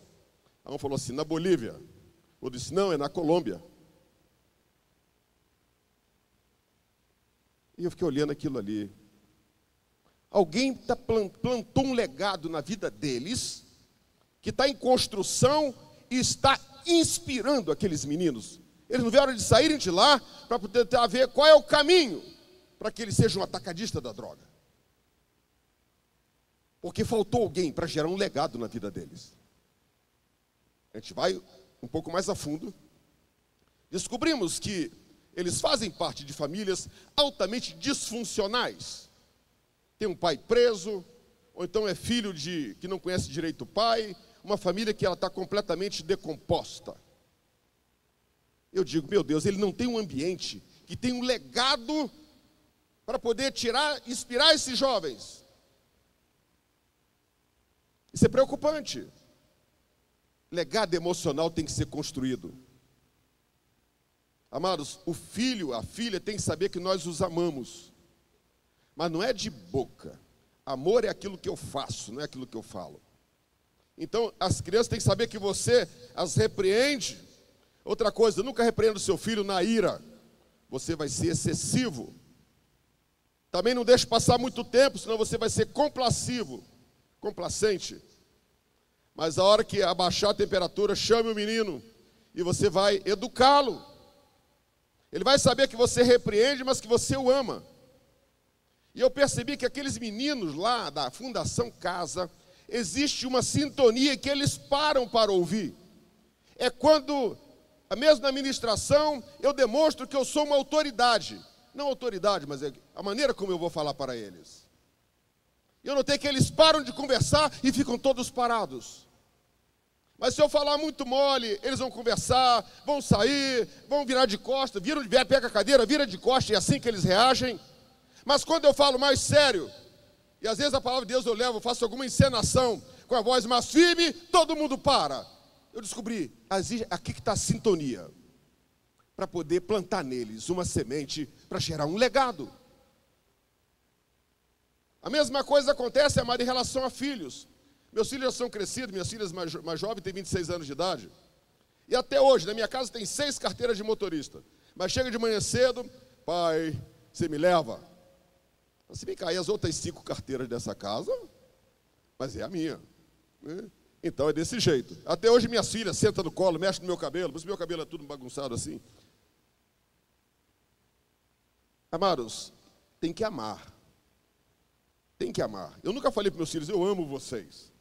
Aí um falou assim, na Bolívia. Eu disse, não, é na Colômbia. E eu fiquei olhando aquilo ali. Alguém plantou um legado na vida deles, que está em construção e está inspirando aqueles meninos. Eles não vieram de saírem de lá para poder tentar ver qual é o caminho para que eles sejam um atacadista da droga. Porque faltou alguém para gerar um legado na vida deles. A gente vai um pouco mais a fundo. Descobrimos que eles fazem parte de famílias altamente disfuncionais. Tem um pai preso, ou então é filho que não conhece direito o pai, uma família que ela está completamente decomposta. Eu digo, meu Deus, ele não tem um ambiente que tem um legado para poder inspirar esses jovens. Isso é preocupante. Legado emocional tem que ser construído. Amados, o filho, a filha tem que saber que nós os amamos. Mas não é de boca. Amor é aquilo que eu faço, não é aquilo que eu falo. Então, as crianças têm que saber que você as repreende. Outra coisa, nunca repreenda o seu filho na ira. Você vai ser excessivo. Também não deixe passar muito tempo, senão você vai ser complacente. Mas a hora que abaixar a temperatura, chame o menino e você vai educá-lo. Ele vai saber que você repreende, mas que você o ama. E eu percebi que aqueles meninos lá da Fundação Casa, existe uma sintonia que eles param para ouvir. É quando, mesmo na ministração, eu demonstro que eu sou uma autoridade. Não autoridade, mas é a maneira como eu vou falar para eles. Eu notei que eles param de conversar e ficam todos parados. Mas se eu falar muito mole, eles vão conversar, vão sair, vão virar de costas, pega a cadeira, vira de costas, e é assim que eles reagem. Mas quando eu falo mais sério, e às vezes a palavra de Deus eu faço alguma encenação com a voz mais firme, todo mundo para. Eu descobri, aqui que está a sintonia, para poder plantar neles uma semente para gerar um legado. A mesma coisa acontece, amado, em relação a filhos. Meus filhos já são crescidos, minhas filhas mais jovens têm 26 anos de idade. E até hoje, na minha casa tem 6 carteiras de motorista. Mas chega de manhã cedo, pai, você me leva? Se bem cair as outras 5 carteiras dessa casa, mas é a minha. Né? Então é desse jeito. Até hoje minhas filhas sentam no colo, mexem no meu cabelo, mas meu cabelo é tudo bagunçado assim. Amados, tem que amar. Tem que amar. Eu nunca falei para meus filhos, eu amo vocês.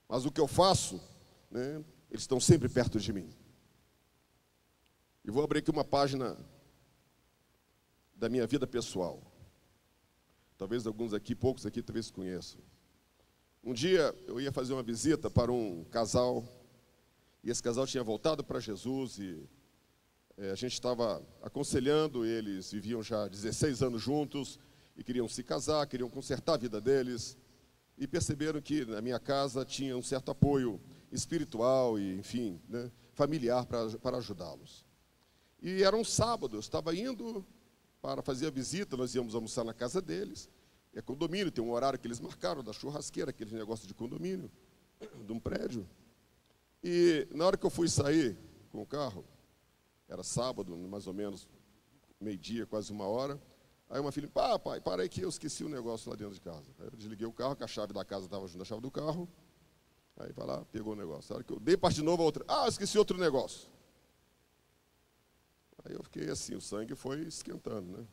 Mas o que eu faço, né, eles estão sempre perto de mim. E vou abrir aqui uma página da minha vida pessoal. Talvez alguns aqui, poucos aqui, talvez conheçam. Um dia eu ia fazer uma visita para um casal, e esse casal tinha voltado para Jesus, e a gente estava aconselhando, eles viviam já 16 anos juntos, e queriam se casar, queriam consertar a vida deles, e perceberam que na minha casa tinha um certo apoio espiritual e, enfim, né, familiar para ajudá-los. E era um sábado, eu estava indo para fazer a visita, nós íamos almoçar na casa deles, é condomínio, tem um horário que eles marcaram, da churrasqueira, aquele negócio de condomínio, de um prédio. E na hora que eu fui sair com o carro, era sábado, mais ou menos, meio-dia, quase 1h, aí uma filha, pai, para aí que eu esqueci um negócio lá dentro de casa. Aí eu desliguei o carro, que a chave da casa estava junto da chave do carro. Aí vai lá, pegou o negócio. Na hora que eu dei parte de novo a outra, esqueci outro negócio. Aí eu fiquei assim, o sangue foi esquentando, né?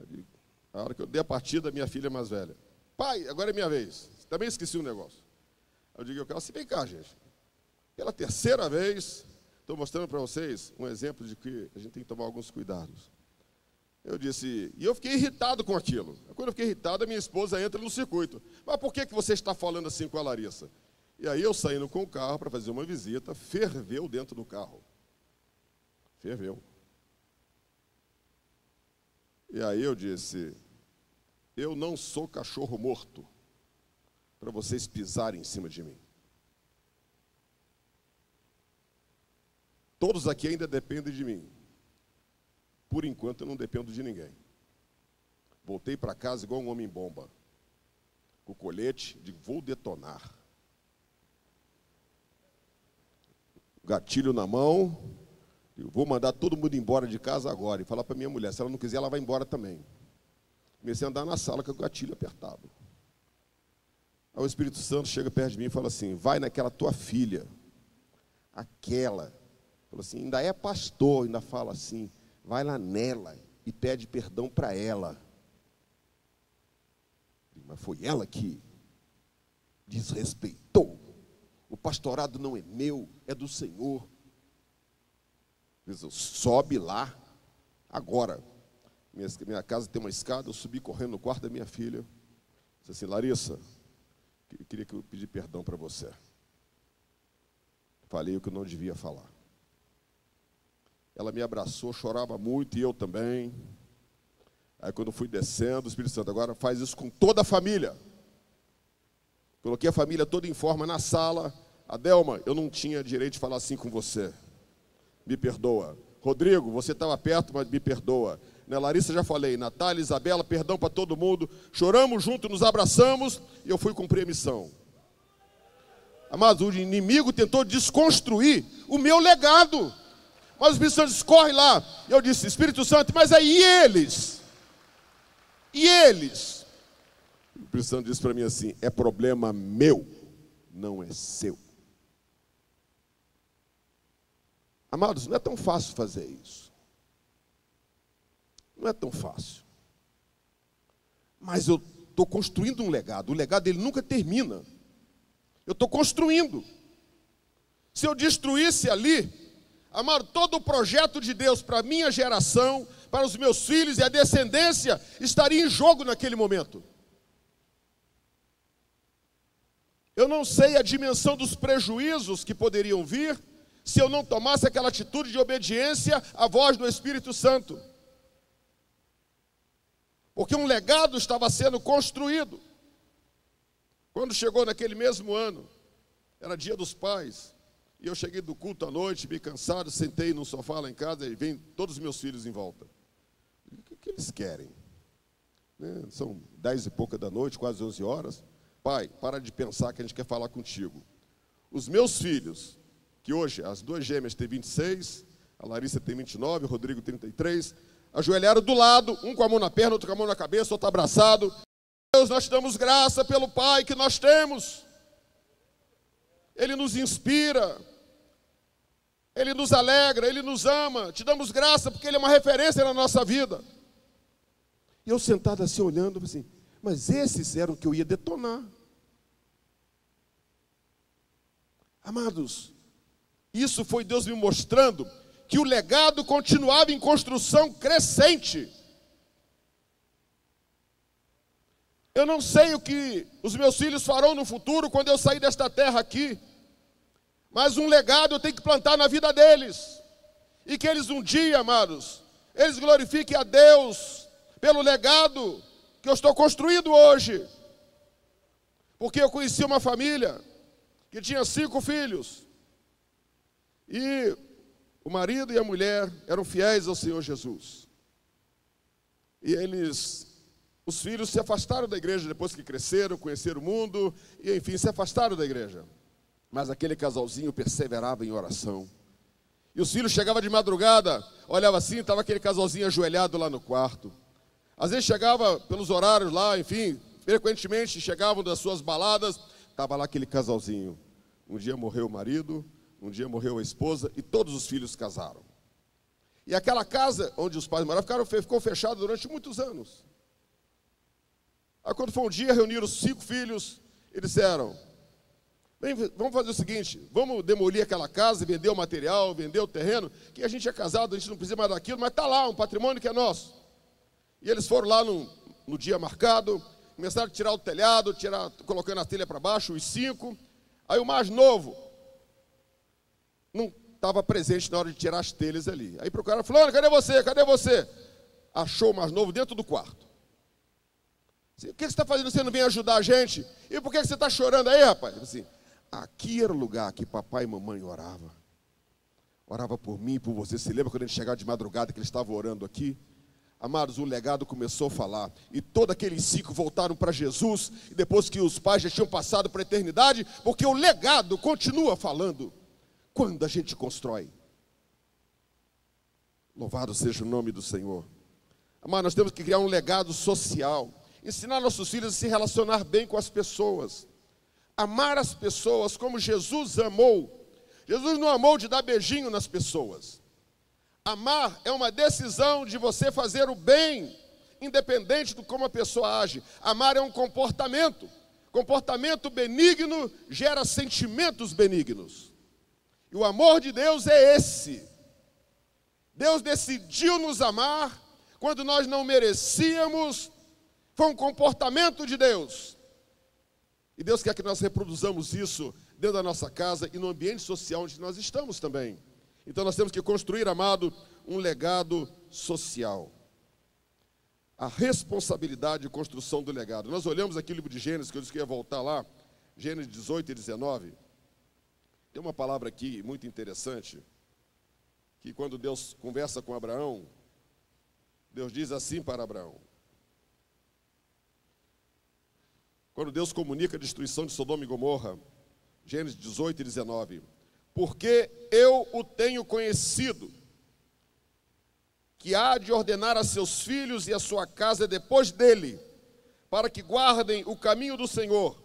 Aí, a hora que eu dei a partida, minha filha mais velha, pai, agora é minha vez, também esqueci um negócio. Aí eu digo ao carro assim, vem cá, gente. Pela terceira vez, estou mostrando para vocês um exemplo de que a gente tem que tomar alguns cuidados. Eu disse, e eu fiquei irritado com aquilo. Quando eu fiquei irritado, a minha esposa entra no circuito. Mas por que você está falando assim com a Larissa? E aí eu saindo com o carro para fazer uma visita, ferveu dentro do carro. Ferveu. E aí eu disse, eu não sou cachorro morto para vocês pisarem em cima de mim. Todos aqui ainda dependem de mim. Por enquanto eu não dependo de ninguém. Voltei para casa igual um homem-bomba, com o colete de vou detonar. Gatilho na mão, eu vou mandar todo mundo embora de casa agora. E falar para minha mulher, se ela não quiser, ela vai embora também. Comecei a andar na sala com o gatilho apertado. Aí o Espírito Santo chega perto de mim e fala assim, vai naquela tua filha, aquela. Fala assim, ainda é pastor, ainda fala assim, vai lá nela e pede perdão para ela. Mas foi ela que desrespeitou. O pastorado não é meu, é do Senhor. Sobe lá, agora. Minha casa tem uma escada, eu subi correndo no quarto da minha filha. Disse assim, Larissa, eu queria que eu pedisse perdão para você. Falei o que eu não devia falar. Ela me abraçou, chorava muito, e eu também. Aí quando eu fui descendo, o Espírito Santo, agora faz isso com toda a família. Coloquei a família toda em forma na sala. Adelma, eu não tinha direito de falar assim com você. Me perdoa. Rodrigo, você estava perto, mas me perdoa. Né, Larissa, já falei. Natália, Isabela, perdão para todo mundo. Choramos junto, nos abraçamos e eu fui cumprir a missão. Amados, o inimigo tentou desconstruir o meu legado. Mas o Espírito Santo disse, corre lá. Eu disse, Espírito Santo, mas aí e eles? E eles? O Espírito Santo disse para mim assim, é problema meu, não é seu. Amados, não é tão fácil fazer isso. Não é tão fácil. Mas eu estou construindo um legado. O legado dele nunca termina. Eu estou construindo. Se eu destruísse ali, amado, todo o projeto de Deus para a minha geração, para os meus filhos e a descendência, estaria em jogo naquele momento. Eu não sei a dimensão dos prejuízos que poderiam vir se eu não tomasse aquela atitude de obediência à voz do Espírito Santo. Porque um legado estava sendo construído. Quando chegou naquele mesmo ano, era Dia dos Pais, e eu cheguei do culto à noite, meio cansado, sentei no sofá lá em casa, e vem todos os meus filhos em volta. O que eles querem? Né? São 10 e pouca da noite, quase 11 horas. Pai, para de pensar que a gente quer falar contigo. Os meus filhos, que hoje as duas gêmeas têm 26, a Larissa tem 29, o Rodrigo 33, ajoelharam do lado, um com a mão na perna, outro com a mão na cabeça, outro abraçado. Deus, nós te damos graça pelo Pai que nós temos. Ele nos inspira, Ele nos alegra, Ele nos ama. Te damos graça porque Ele é uma referência na nossa vida. E eu sentado assim, olhando, assim, mas esses eram que eu ia detonar. Amados, isso foi Deus me mostrando que o legado continuava em construção crescente. Eu não sei o que os meus filhos farão no futuro quando eu sair desta terra aqui, mas um legado eu tenho que plantar na vida deles, e que eles um dia, amados, eles glorifiquem a Deus pelo legado que eu estou construindo hoje. Porque eu conheci uma família que tinha 5 filhos, e o marido e a mulher eram fiéis ao Senhor Jesus. E os filhos se afastaram da igreja depois que cresceram, conheceram o mundo, e enfim, se afastaram da igreja. Mas aquele casalzinho perseverava em oração. E os filhos chegavam de madrugada, olhava assim, estava aquele casalzinho ajoelhado lá no quarto. Às vezes chegava pelos horários lá, enfim, frequentemente chegavam das suas baladas, estava lá aquele casalzinho. Um dia morreu o marido, um dia morreu a esposa, e todos os filhos casaram. E aquela casa onde os pais moravam ficou fechada durante muitos anos. Aí quando foi um dia, reuniram os 5 filhos e disseram, bem, vamos fazer o seguinte, vamos demolir aquela casa, vender o material, vender o terreno, que a gente é casado, a gente não precisa mais daquilo, mas está lá, um patrimônio que é nosso. E eles foram lá no dia marcado, começaram a tirar o telhado, colocando a telha para baixo, os 5. Aí o mais novo não estava presente na hora de tirar as telhas ali. Aí procuraram, fulano, cadê você? Cadê você? Achou o mais novo dentro do quarto. O que você está fazendo? Você não vem ajudar a gente? E por que você está chorando aí, rapaz? Assim, aqui era o lugar que papai e mamãe oravam. Orava por mim e por você. Se lembra quando a gente chegava de madrugada que eles estavam orando aqui? Amados, o legado começou a falar. E todos aqueles 5 voltaram para Jesus. E depois que os pais já tinham passado para a eternidade. Porque o legado continua falando. Quando a gente constrói. Louvado seja o nome do Senhor. Amados, nós temos que criar um legado social. Ensinar nossos filhos a se relacionar bem com as pessoas. Amar as pessoas como Jesus amou. Jesus não amou de dar beijinho nas pessoas. Amar é uma decisão de você fazer o bem, independente de como a pessoa age. Amar é um comportamento. Comportamento benigno gera sentimentos benignos. E o amor de Deus é esse. Deus decidiu nos amar quando nós não merecíamos. Foi um comportamento de Deus. E Deus quer que nós reproduzamos isso dentro da nossa casa e no ambiente social onde nós estamos também. Então nós temos que construir, amado, um legado social. A responsabilidade de construção do legado. Nós olhamos aqui o livro de Gênesis, que eu disse que ia voltar lá, Gênesis 18 e 19. Tem uma palavra aqui muito interessante, que quando Deus conversa com Abraão, Deus diz assim para Abraão. Quando Deus comunica a destruição de Sodoma e Gomorra, Gênesis 18 e 19. Porque eu o tenho conhecido, que há de ordenar a seus filhos e a sua casa depois dele, para que guardem o caminho do Senhor,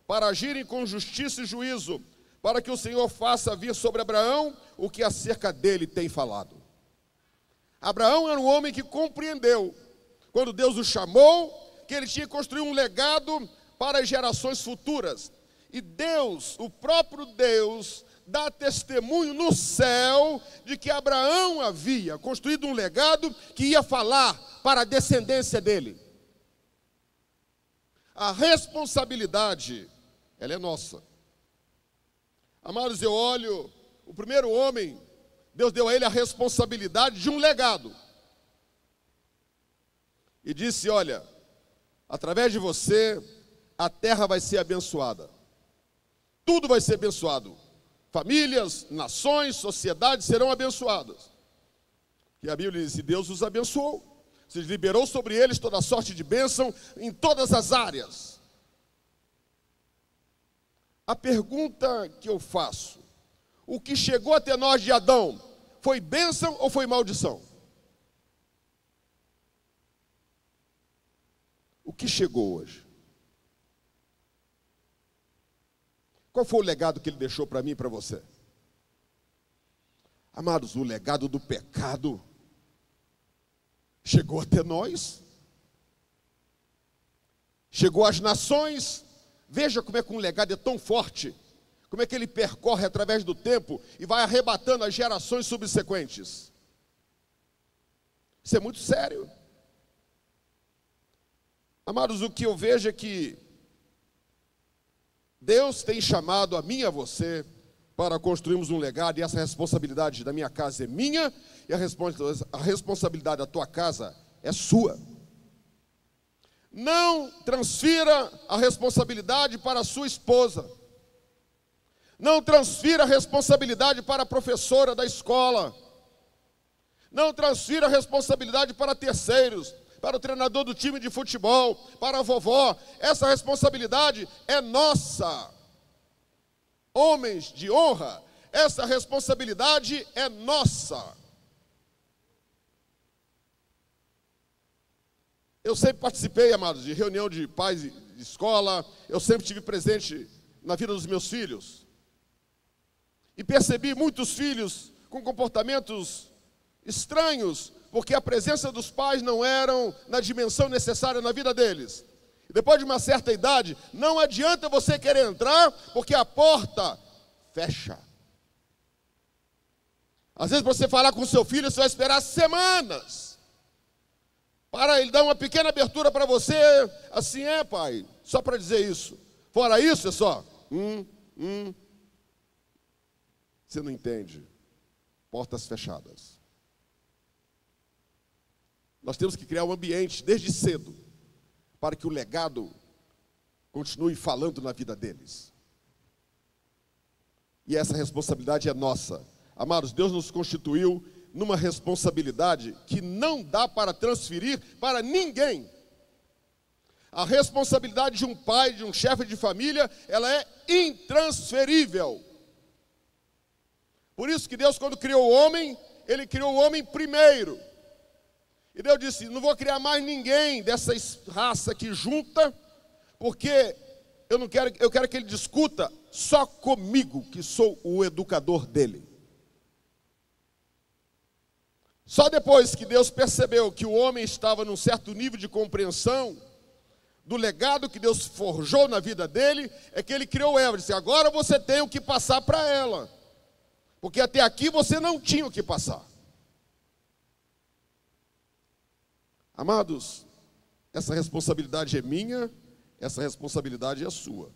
para agirem com justiça e juízo, para que o Senhor faça vir sobre Abraão o que acerca dele tem falado. Abraão era um homem que compreendeu, quando Deus o chamou, que ele tinha que construir um legado para as gerações futuras. E Deus, o próprio Deus, dá testemunho no céu de que Abraão havia construído um legado que ia falar para a descendência dele. A responsabilidade, ela é nossa. Amados, eu olho, o primeiro homem, Deus deu a ele a responsabilidade de um legado. E disse, olha, através de você, a terra vai ser abençoada. Tudo vai ser abençoado. Famílias, nações, sociedades serão abençoadas. E a Bíblia diz que Deus os abençoou. Se liberou sobre eles toda sorte de bênção em todas as áreas. A pergunta que eu faço, o que chegou até nós de Adão, foi bênção ou foi maldição? O que chegou hoje? Qual foi o legado que ele deixou para mim e para você? Amados, o legado do pecado chegou até nós. Chegou às nações. Veja como é que um legado é tão forte. Como é que ele percorre através do tempo e vai arrebatando as gerações subsequentes. Isso é muito sério. Amados, o que eu vejo é que Deus tem chamado a mim e a você para construirmos um legado, e essa responsabilidade da minha casa é minha, e a responsabilidade da tua casa é sua. Não transfira a responsabilidade para a sua esposa. Não transfira a responsabilidade para a professora da escola. Não transfira a responsabilidade para terceiros, para o treinador do time de futebol, para a vovó. Essa responsabilidade é nossa. Homens de honra, essa responsabilidade é nossa. Eu sempre participei, amados, de reunião de pais de escola. Eu sempre estive presente na vida dos meus filhos. E percebi muitos filhos com comportamentos estranhos, porque a presença dos pais não eram na dimensão necessária na vida deles. E depois de uma certa idade, não adianta você querer entrar, porque a porta fecha. Às vezes, para você falar com o seu filho, você vai esperar semanas para ele dar uma pequena abertura para você. Assim é, pai, só para dizer isso. Fora isso, é só Você não entende. Portas fechadas. Nós temos que criar um ambiente desde cedo para que o legado continue falando na vida deles. E essa responsabilidade é nossa. Amados, Deus nos constituiu numa responsabilidade que não dá para transferir para ninguém. A responsabilidade de um pai, de um chefe de família, ela é intransferível. Por isso que Deus, quando criou o homem, Ele criou o homem primeiro. E Deus disse, não vou criar mais ninguém dessa raça aqui junta, porque eu quero que ele discuta só comigo, que sou o educador dele. Só depois que Deus percebeu que o homem estava num certo nível de compreensão do legado que Deus forjou na vida dele, é que ele criou Eva. Disse, agora você tem o que passar para ela, porque até aqui você não tinha o que passar. Amados, essa responsabilidade é minha, essa responsabilidade é sua.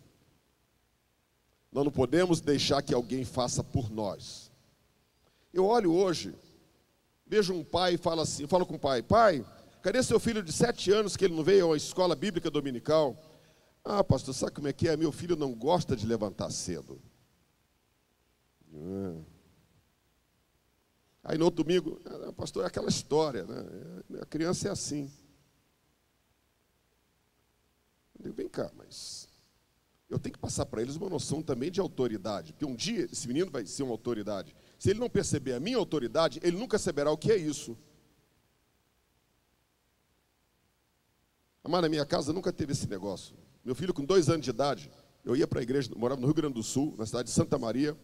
Nós não podemos deixar que alguém faça por nós. Eu olho hoje, vejo um pai e falo assim, falo com o pai, pai, cadê seu filho de 7 anos que ele não veio à escola bíblica dominical? Ah, pastor, sabe como é que é? Meu filho não gosta de levantar cedo. Aí no outro domingo, pastor, é aquela história, né? A criança é assim. Eu digo, vem cá, mas eu tenho que passar para eles uma noção também de autoridade, porque um dia esse menino vai ser uma autoridade. Se ele não perceber a minha autoridade, ele nunca saberá o que é isso. Amado, na minha casa nunca teve esse negócio. Meu filho com 2 anos de idade, eu ia para a igreja, morava no Rio Grande do Sul, na cidade de Santa Maria,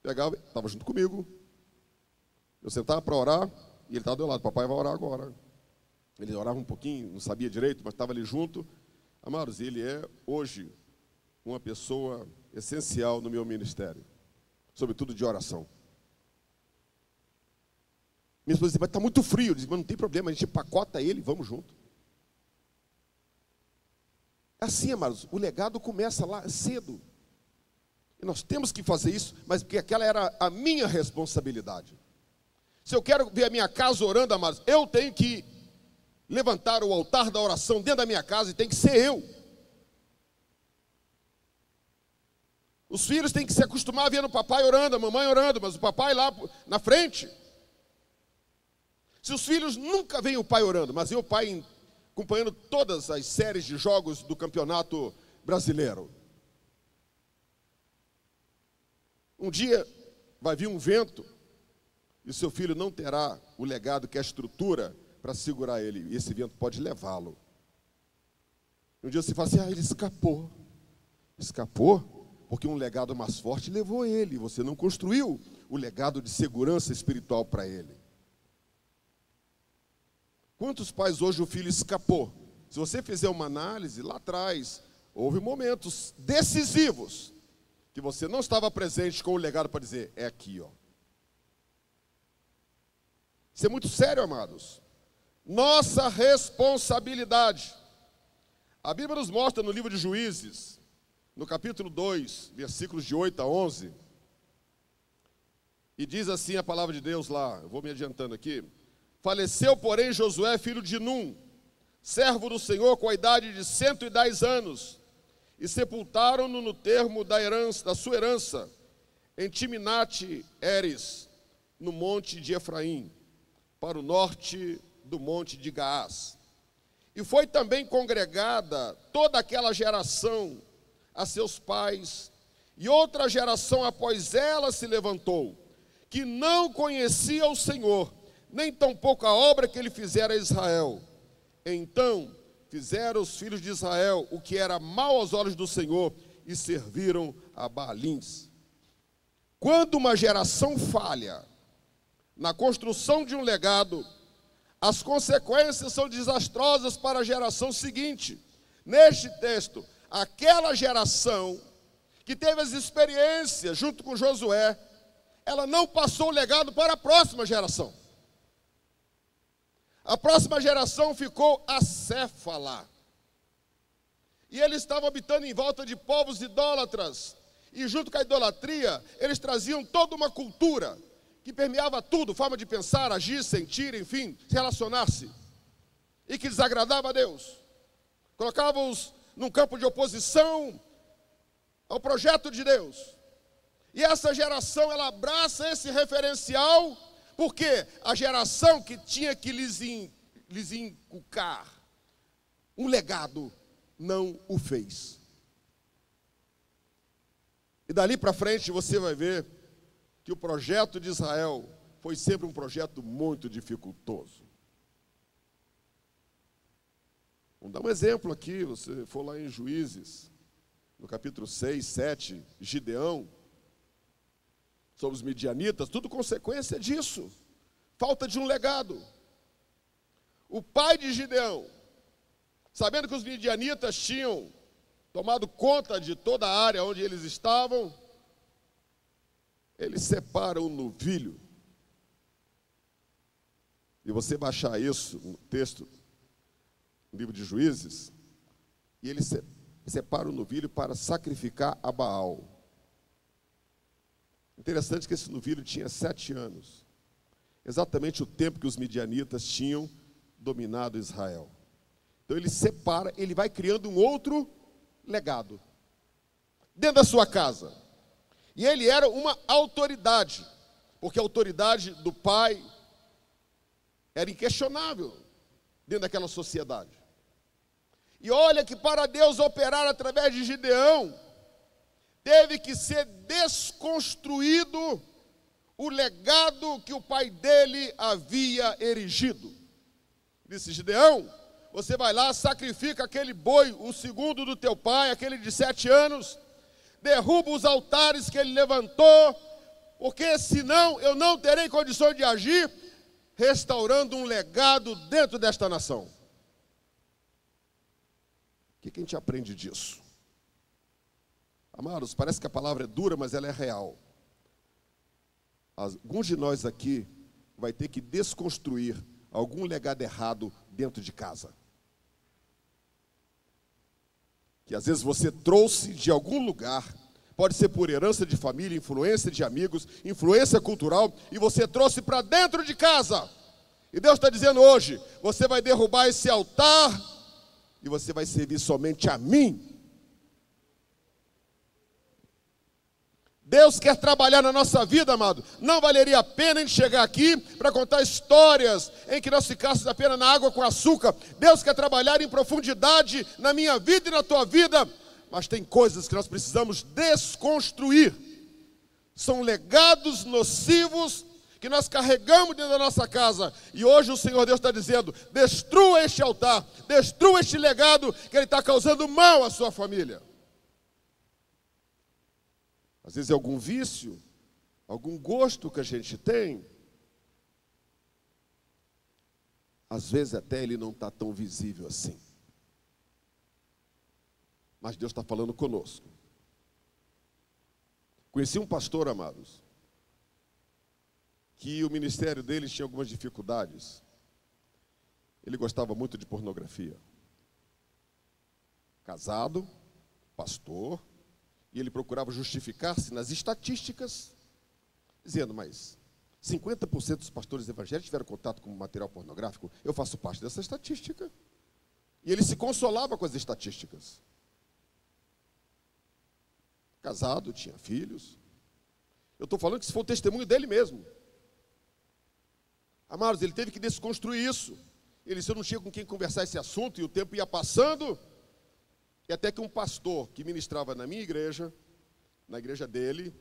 pegava, estava junto comigo, eu sentava para orar, e ele estava do meu lado, papai vai orar agora. Ele orava um pouquinho, não sabia direito, mas estava ali junto. Amados, ele é hoje uma pessoa essencial no meu ministério, sobretudo de oração. Minha esposa disse, mas está muito frio. Eu disse, mas não tem problema, a gente empacota ele e vamos junto. Assim, amados, o legado começa lá cedo. E nós temos que fazer isso, mas porque aquela era a minha responsabilidade. Se eu quero ver a minha casa orando, amados, eu tenho que levantar o altar da oração dentro da minha casa e tem que ser eu. Os filhos têm que se acostumar a ver o papai orando, a mamãe orando, mas o papai lá na frente. Se os filhos nunca veem o pai orando, mas vê o pai acompanhando todas as séries de jogos do campeonato brasileiro. Um dia vai vir um vento e o seu filho não terá o legado que é a estrutura para segurar ele. E esse vento pode levá-lo. Um dia você fala assim, ele escapou. Escapou porque um legado mais forte levou ele. Você não construiu o legado de segurança espiritual para ele. Quantos pais hoje o filho escapou? Se você fizer uma análise, lá atrás, houve momentos decisivos que você não estava presente com o legado para dizer, é aqui, ó. Isso é muito sério, amados. Nossa responsabilidade. A Bíblia nos mostra no livro de Juízes, no capítulo 2, versículos de 8 a 11, e diz assim a palavra de Deus lá, eu vou me adiantando aqui. Faleceu, porém, Josué, filho de Num, servo do Senhor, com a idade de 110 anos, e sepultaram-no no termo da sua herança, em Timnate-Heres, no monte de Efraim, para o norte do monte de Gaás. E foi também congregada toda aquela geração a seus pais, e outra geração após ela se levantou, que não conhecia o Senhor, nem tampouco a obra que ele fizera a Israel. Então fizeram os filhos de Israel o que era mal aos olhos do Senhor, e serviram a Baalins. Quando uma geração falha na construção de um legado, as consequências são desastrosas para a geração seguinte. Neste texto, aquela geração que teve as experiências junto com Josué, ela não passou o legado para a próxima geração. A próxima geração ficou acéfala. E eles estavam habitando em volta de povos idólatras. E junto com a idolatria, eles traziam toda uma cultura que permeava tudo, forma de pensar, agir, sentir, enfim, se relacionar-se. E que desagradava a Deus. colocava-os num campo de oposição ao projeto de Deus. E essa geração, ela abraça esse referencial, porque a geração que tinha que lhes inculcar um legado, não o fez. E dali para frente você vai ver que o projeto de Israel foi sempre um projeto muito dificultoso. Vamos dar um exemplo aqui, você for lá em Juízes, no capítulo 6, 7, Gideão, sobre os midianitas, tudo consequência disso, falta de um legado. O pai de Gideão, sabendo que os midianitas tinham tomado conta de toda a área onde eles estavam, ele separa um novilho. E você baixar isso no texto, no livro de Juízes, e ele separa o novilho para sacrificar a Baal. Interessante que esse novilho tinha 7 anos, exatamente o tempo que os midianitas tinham dominado Israel. Então ele separa, ele vai criando um outro legado dentro da sua casa. E ele era uma autoridade, porque a autoridade do pai era inquestionável dentro daquela sociedade. E olha que para Deus operar através de Gideão, teve que ser desconstruído o legado que o pai dele havia erigido. Disse: Gideão, você vai lá, sacrifica aquele boi, o segundo do teu pai, aquele de 7 anos, derruba os altares que ele levantou, porque senão eu não terei condições de agir, restaurando um legado dentro desta nação. O que a gente aprende disso? Amados, parece que a palavra é dura, mas ela é real. Alguns de nós aqui vai ter que desconstruir algum legado errado dentro de casa. Que às vezes você trouxe de algum lugar, pode ser por herança de família, influência de amigos, influência cultural, e você trouxe para dentro de casa. E Deus está dizendo hoje, você vai derrubar esse altar e você vai servir somente a mim. Deus quer trabalhar na nossa vida, amado. Não valeria a pena a gente chegar aqui para contar histórias em que nós ficássemos apenas na água com açúcar. Deus quer trabalhar em profundidade na minha vida e na tua vida. Mas tem coisas que nós precisamos desconstruir. São legados nocivos que nós carregamos dentro da nossa casa. E hoje o Senhor Deus está dizendo: destrua este altar, destrua este legado que ele está causando mal à sua família. Às vezes é algum vício, algum gosto que a gente tem. Às vezes até ele não está tão visível assim. Mas Deus está falando conosco. Conheci um pastor, amados, que o ministério dele tinha algumas dificuldades. Ele gostava muito de pornografia. Casado, pastor, e ele procurava justificar-se nas estatísticas, dizendo: mas 50% dos pastores evangélicos tiveram contato com material pornográfico, eu faço parte dessa estatística. E ele se consolava com as estatísticas. Casado, tinha filhos. Eu estou falando que isso foi o testemunho dele mesmo. Amados, ele teve que desconstruir isso. Ele disse: eu não tinha com quem conversar esse assunto, e o tempo ia passando. E até que um pastor que ministrava na minha igreja, na igreja dele,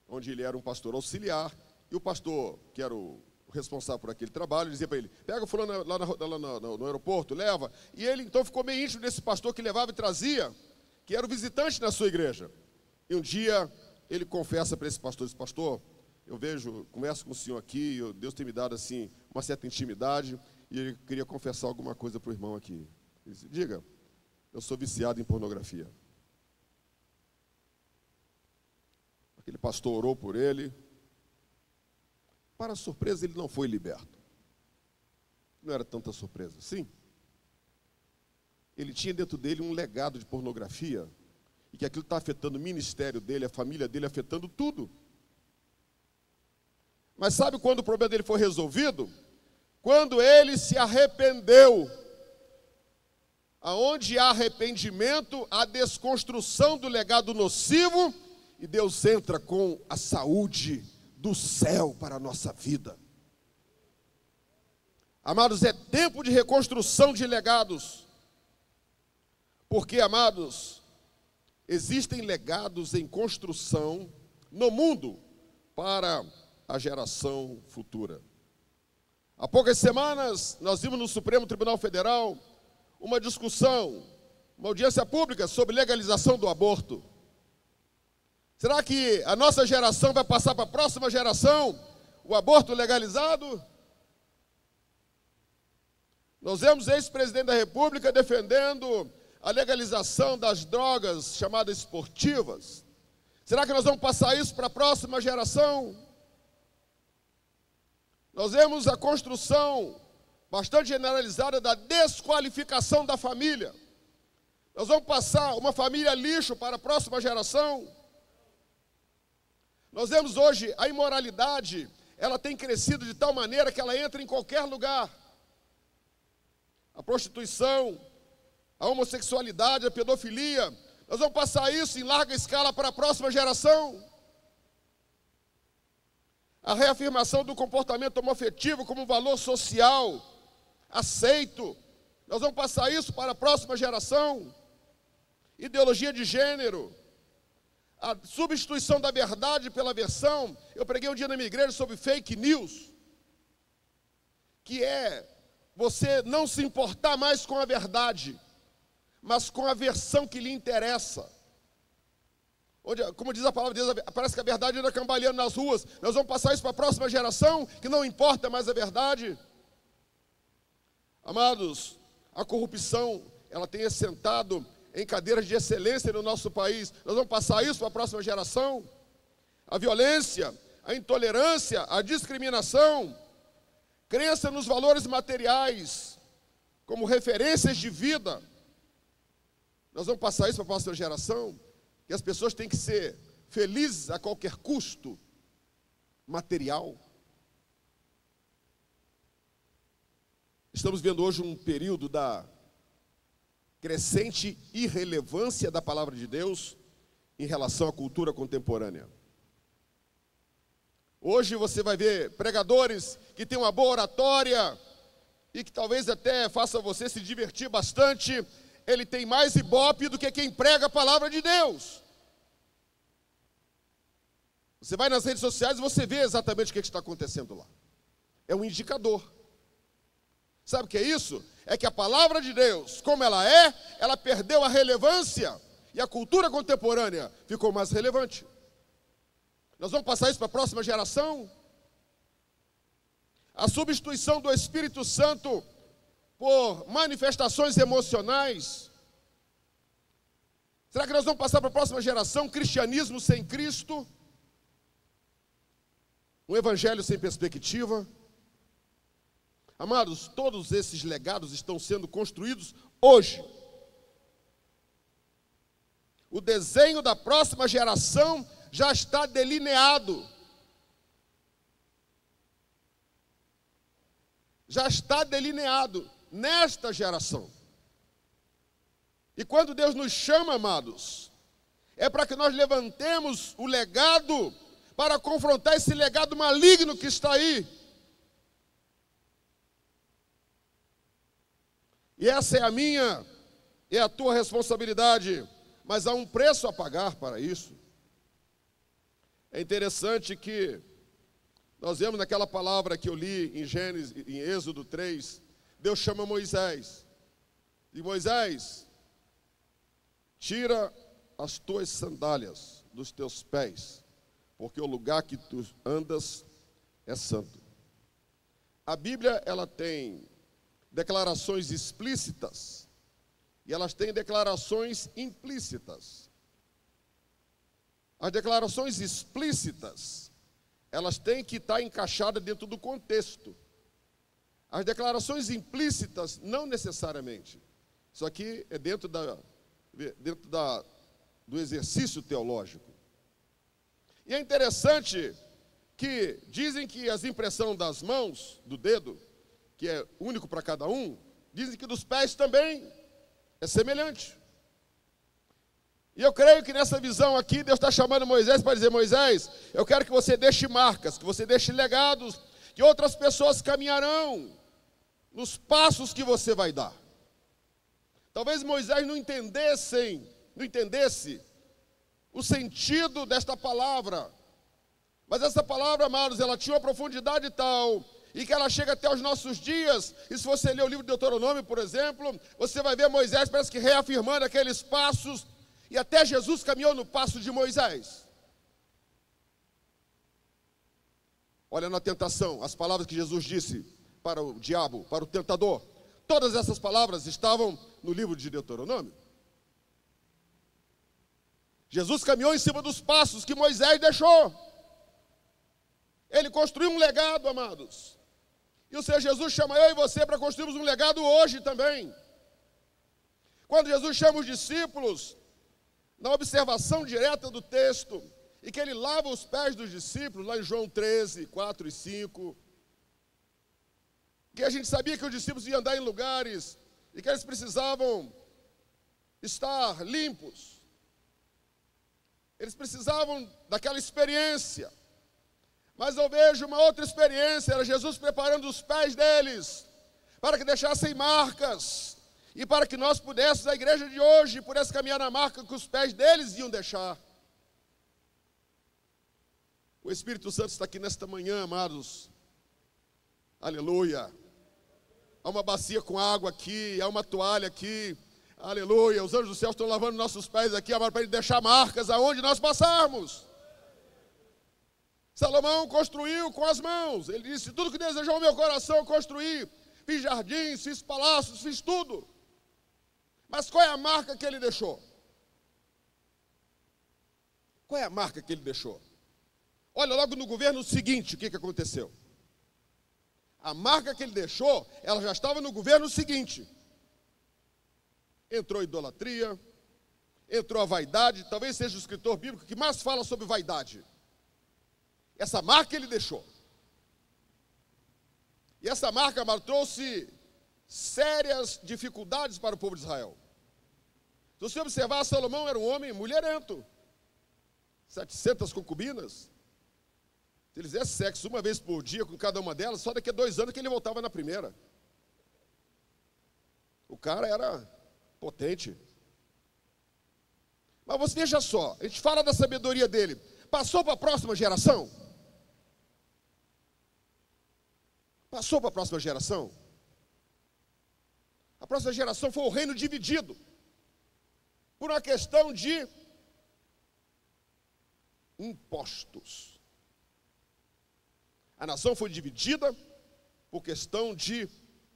onde ele era um pastor auxiliar, e o pastor, que era o responsável por aquele trabalho, dizia para ele: pega o fulano lá no aeroporto, leva. E ele então ficou meio íntimo desse pastor que levava e trazia, que era o visitante na sua igreja. E um dia ele confessa para esse pastor: diz: pastor, eu converso com o senhor aqui, Deus tem me dado assim uma certa intimidade, e ele queria confessar alguma coisa para o irmão aqui. Ele disse: diga. Eu sou viciado em pornografia. Aquele pastor orou por ele. Para a surpresa, ele não foi liberto. Não era tanta surpresa. Sim. Ele tinha dentro dele um legado de pornografia, e que aquilo está afetando o ministério dele, a família dele, afetando tudo. Mas sabe quando o problema dele foi resolvido? Quando ele se arrependeu. aonde há arrependimento, há desconstrução do legado nocivo, e Deus entra com a saúde do céu para a nossa vida. Amados, é tempo de reconstrução de legados. Porque, amados, existem legados em construção no mundo para a geração futura. Há poucas semanas, nós vimos no Supremo Tribunal Federal uma discussão, uma audiência pública sobre legalização do aborto. Será que a nossa geração vai passar para a próxima geração o aborto legalizado? Nós vemos ex-presidente da República defendendo a legalização das drogas chamadas esportivas. Será que nós vamos passar isso para a próxima geração? Nós vemos a construção bastante generalizada da desqualificação da família. Nós vamos passar uma família lixo para a próxima geração. Nós vemos hoje a imoralidade, ela tem crescido de tal maneira que ela entra em qualquer lugar. A prostituição, a homossexualidade, a pedofilia, nós vamos passar isso em larga escala para a próxima geração. A reafirmação do comportamento homoafetivo como um valor social aceito, nós vamos passar isso para a próxima geração. Ideologia de gênero, a substituição da verdade pela versão. Eu preguei um dia na minha igreja sobre fake news, que é você não se importar mais com a verdade, mas com a versão que lhe interessa. Onde, como diz a palavra de Deus, parece que a verdade anda cambaleando nas ruas. Nós vamos passar isso para a próxima geração, que não importa mais a verdade. Amados, a corrupção, ela tem assentado em cadeiras de excelência no nosso país. Nós vamos passar isso para a próxima geração. A violência, a intolerância, a discriminação, crença nos valores materiais como referências de vida. Nós vamos passar isso para a próxima geração, que as pessoas têm que ser felizes a qualquer custo material. Estamos vendo hoje um período da crescente irrelevância da palavra de Deus em relação à cultura contemporânea. Hoje você vai ver pregadores que têm uma boa oratória e que talvez até faça você se divertir bastante. Ele tem mais ibope do que quem prega a palavra de Deus. Você vai nas redes sociais e você vê exatamente o que está acontecendo lá. É um indicador. Sabe o que é isso? É que a palavra de Deus, como ela perdeu a relevância e a cultura contemporânea ficou mais relevante. Nós vamos passar isso para a próxima geração? A substituição do Espírito Santo por manifestações emocionais. Será que nós vamos passar para a próxima geração cristianismo sem Cristo? Um evangelho sem perspectiva? Amados, todos esses legados estão sendo construídos hoje. O desenho da próxima geração já está delineado. Já está delineado nesta geração. E quando Deus nos chama, amados, é para que nós levantemos o legado para confrontar esse legado maligno que está aí. E essa é a minha, é a tua responsabilidade, mas há um preço a pagar para isso. É interessante que nós vemos naquela palavra que eu li em Gênesis, em Êxodo 3, Deus chama Moisés. E Moisés, tira as tuas sandálias dos teus pés, porque o lugar que tu andas é santo. A Bíblia, ela tem declarações explícitas e elas têm declarações implícitas. As declarações explícitas, elas têm que estar encaixadas dentro do contexto. As declarações implícitas, não necessariamente. Isso aqui é dentro do exercício teológico. E é interessante que dizem que as impressões das mãos, do dedo, que é único para cada um, dizem que dos pés também. É semelhante. E eu creio que nessa visão aqui, Deus está chamando Moisés para dizer: Moisés, eu quero que você deixe marcas, que você deixe legados, que outras pessoas caminharão nos passos que você vai dar. Talvez Moisés não entendesse o sentido desta palavra. Mas essa palavra, amados, ela tinha uma profundidade tal, e que ela chega até os nossos dias. E se você ler o livro de Deuteronômio, por exemplo, você vai ver Moisés parece que reafirmando aqueles passos, e até Jesus caminhou no passo de Moisés. Olha na tentação, as palavras que Jesus disse para o diabo, para o tentador. Todas essas palavras estavam no livro de Deuteronômio. Jesus caminhou em cima dos passos que Moisés deixou. Ele construiu um legado, amados. E o Senhor Jesus chama eu e você para construirmos um legado hoje também. Quando Jesus chama os discípulos, na observação direta do texto, e que ele lava os pés dos discípulos, lá em João 13, 4 e 5, que a gente sabia que os discípulos iam andar em lugares, e que eles precisavam estar limpos. Eles precisavam daquela experiência. Mas eu vejo uma outra experiência, era Jesus preparando os pés deles, para que deixassem marcas, e para que nós pudéssemos, a igreja de hoje, pudesse caminhar na marca que os pés deles iam deixar. O Espírito Santo está aqui nesta manhã, amados. Aleluia. Há uma bacia com água aqui, há uma toalha aqui. Aleluia. Os anjos do céu estão lavando nossos pés aqui, amado, para ele deixar marcas aonde nós passarmos. Salomão construiu com as mãos. Ele disse: tudo que desejou o meu coração eu construí. Fiz jardins, fiz palácios, fiz tudo. Mas qual é a marca que ele deixou? Qual é a marca que ele deixou? Olha, logo no governo seguinte, o que aconteceu? A marca que ele deixou, ela já estava no governo seguinte. Entrou a idolatria, entrou a vaidade. Talvez seja o escritor bíblico que mais fala sobre vaidade. Essa marca ele deixou. E essa marca, amado, trouxe sérias dificuldades para o povo de Israel. Se você observar, Salomão era um homem mulherento. 700 concubinas. Se ele fizesse sexo uma vez por dia com cada uma delas, só daqui a 2 anos que ele voltava na primeira. O cara era potente. Mas você veja só, a gente fala da sabedoria dele. Passou para a próxima geração? Passou para a próxima geração? A próxima geração foi o reino dividido por uma questão de impostos. A nação foi dividida por questão de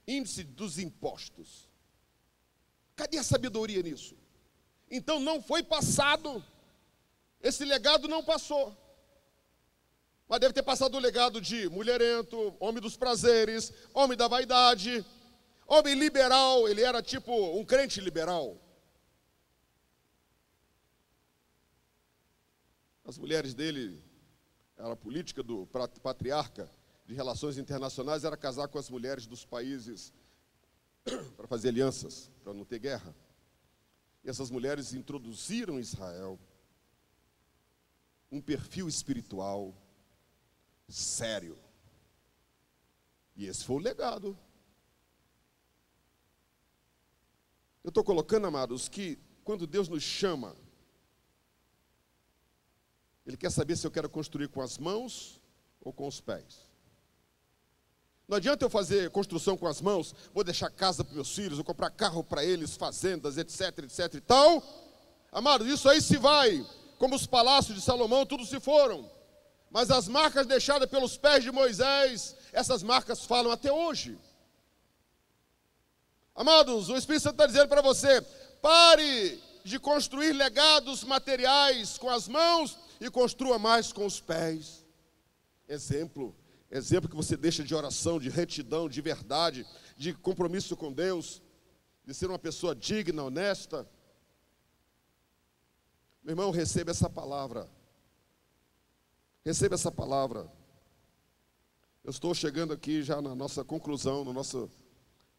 índice dos impostos. Cadê a sabedoria nisso? Então não foi passado, esse legado não passou. Mas deve ter passado o legado de mulherento, homem dos prazeres, homem da vaidade, homem liberal. Ele era tipo um crente liberal. As mulheres dele, a política do patriarca de relações internacionais era casar com as mulheres dos países para fazer alianças, para não ter guerra. E essas mulheres introduziram em Israel um perfil espiritual sério. E esse foi o legado. Eu estou colocando, amados, que quando Deus nos chama, Ele quer saber se eu quero construir com as mãos ou com os pés. Não adianta eu fazer construção com as mãos, vou deixar casa para meus filhos, vou comprar carro para eles, fazendas, etc, etc e tal. Amados, isso aí se vai, como os palácios de Salomão, tudo se foram. Mas as marcas deixadas pelos pés de Moisés, essas marcas falam até hoje. Amados, o Espírito Santo está dizendo para você: pare de construir legados materiais com as mãos e construa mais com os pés. Exemplo que você deixa de oração, de retidão, de verdade, de compromisso com Deus, de ser uma pessoa digna, honesta. Meu irmão, receba essa palavra. Receba essa palavra. Eu estou chegando aqui já na nossa conclusão,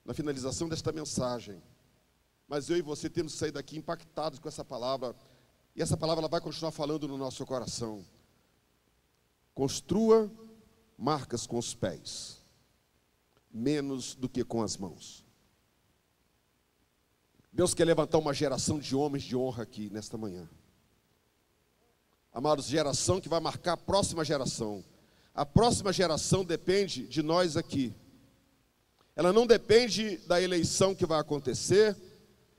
na finalização desta mensagem. Mas eu e você temos que sair daqui impactados com essa palavra. E essa palavra ela vai continuar falando no nosso coração. Construa marcas com os pés, menos do que com as mãos. Deus quer levantar uma geração de homens de honra aqui nesta manhã. Amados, geração que vai marcar a próxima geração. A próxima geração depende de nós aqui. Ela não depende da eleição que vai acontecer.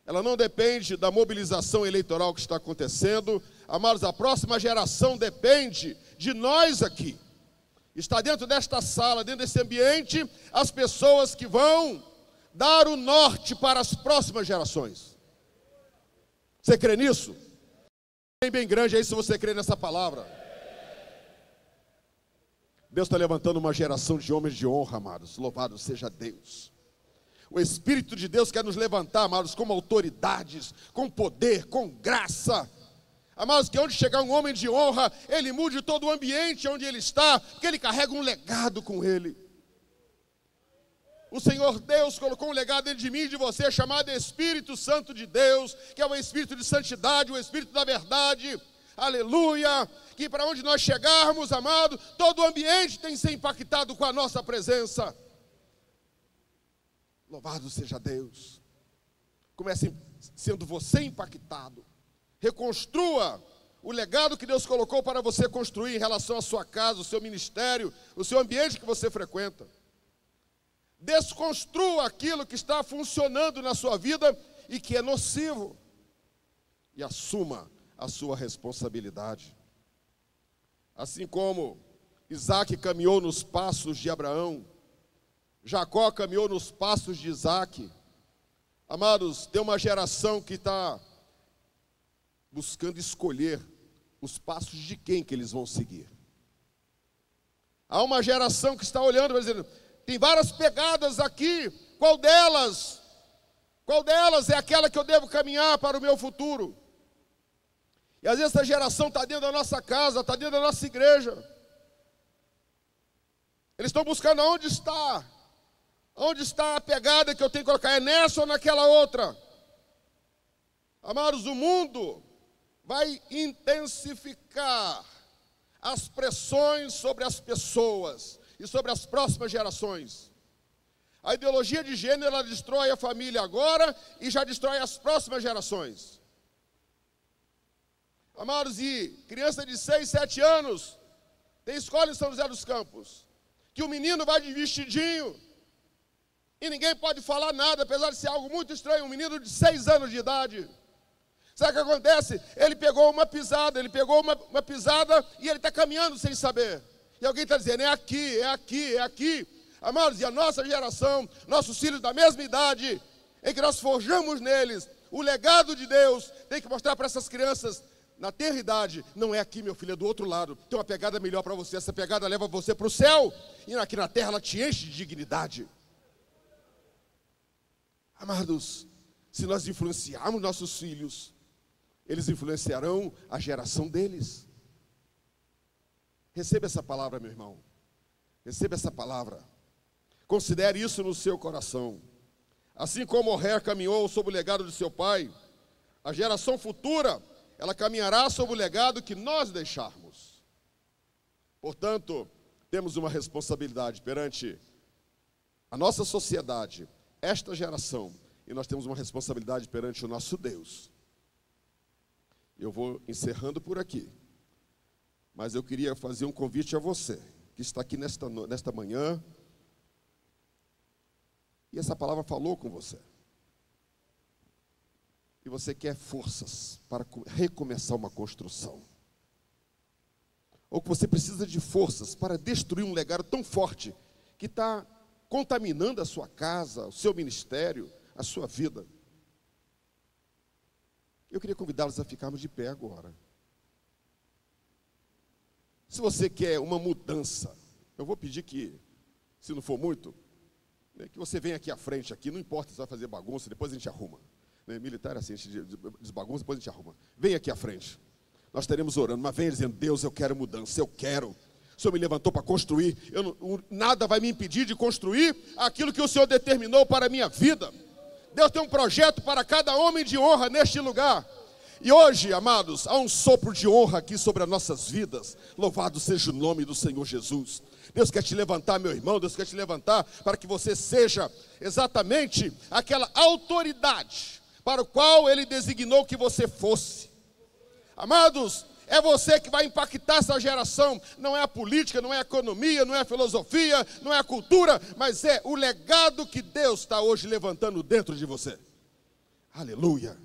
Ela não depende da mobilização eleitoral que está acontecendo. Amados, a próxima geração depende de nós aqui. Está dentro desta sala, dentro desse ambiente, as pessoas que vão dar o norte para as próximas gerações. Você crê nisso? Bem grande aí se você crê nessa palavra. Deus está levantando uma geração de homens de honra, amados. Louvado seja Deus. O Espírito de Deus quer nos levantar, amados, como autoridades, com poder, com graça. Amados, que onde chegar um homem de honra, ele mude todo o ambiente onde ele está, porque ele carrega um legado com ele. O Senhor Deus colocou um legado dentro de mim e de você, chamado Espírito Santo de Deus, que é o Espírito de santidade, o Espírito da verdade. Aleluia! Que para onde nós chegarmos, amado, todo o ambiente tem que ser impactado com a nossa presença. Louvado seja Deus. Comece sendo você impactado. Reconstrua o legado que Deus colocou para você construir em relação à sua casa, o seu ministério, o seu ambiente que você frequenta. Desconstrua aquilo que está funcionando na sua vida e que é nocivo. E assuma a sua responsabilidade. Assim como Isaac caminhou nos passos de Abraão, Jacó caminhou nos passos de Isaac. Amados, tem uma geração que está buscando escolher os passos de quem que eles vão seguir. Há uma geração que está olhando e dizendo, tem várias pegadas aqui, qual delas é aquela que eu devo caminhar para o meu futuro? E às vezes essa geração está dentro da nossa casa, está dentro da nossa igreja. Eles estão buscando onde está a pegada que eu tenho que colocar, é nessa ou naquela outra? Amados, o mundo vai intensificar as pressões sobre as pessoas e sobre as próximas gerações. A ideologia de gênero, ela destrói a família agora e já destrói as próximas gerações. Amados, e criança de 6, 7 anos, tem escola em São José dos Campos, que o menino vai de vestidinho, e ninguém pode falar nada, apesar de ser algo muito estranho, um menino de 6 anos de idade. Sabe o que acontece? Ele pegou uma pisada, e ele está caminhando sem saber. E alguém está dizendo, é aqui, é aqui, é aqui. Amados, e a nossa geração, nossos filhos da mesma idade, em que nós forjamos neles o legado de Deus, tem que mostrar para essas crianças, na tenra idade, não é aqui, meu filho, é do outro lado. Tem uma pegada melhor para você, essa pegada leva você para o céu, e aqui na terra ela te enche de dignidade. Amados, se nós influenciarmos nossos filhos, eles influenciarão a geração deles. Receba essa palavra, meu irmão. Receba essa palavra. Considere isso no seu coração. Assim como Oré caminhou sob o legado de seu pai, a geração futura, ela caminhará sob o legado que nós deixarmos. Portanto, temos uma responsabilidade perante a nossa sociedade, esta geração, e nós temos uma responsabilidade perante o nosso Deus. Eu vou encerrando por aqui, mas eu queria fazer um convite a você, que está aqui nesta manhã, e essa palavra falou com você. E você quer forças para recomeçar uma construção. Ou que você precisa de forças para destruir um legado tão forte que está contaminando a sua casa, o seu ministério, a sua vida. Eu queria convidá-los a ficarmos de pé agora. Se você quer uma mudança, eu vou pedir que, se não for muito, que você venha aqui à frente, aqui, não importa se vai fazer bagunça, depois a gente arruma. Militar assim, a gente desbagunça, depois a gente arruma. Vem aqui à frente. Nós estaremos orando, mas venha dizendo, Deus, eu quero mudança, eu quero. O Senhor me levantou para construir, nada vai me impedir de construir aquilo que o Senhor determinou para a minha vida. Deus tem um projeto para cada homem de honra neste lugar. E hoje, amados, há um sopro de honra aqui sobre as nossas vidas. Louvado seja o nome do Senhor Jesus. Deus quer te levantar, meu irmão, Deus quer te levantar para que você seja exatamente aquela autoridade para o qual Ele designou que você fosse. Amados, é você que vai impactar essa geração. Não é a política, não é a economia, não é a filosofia, não é a cultura, mas é o legado que Deus está hoje levantando dentro de você. Aleluia.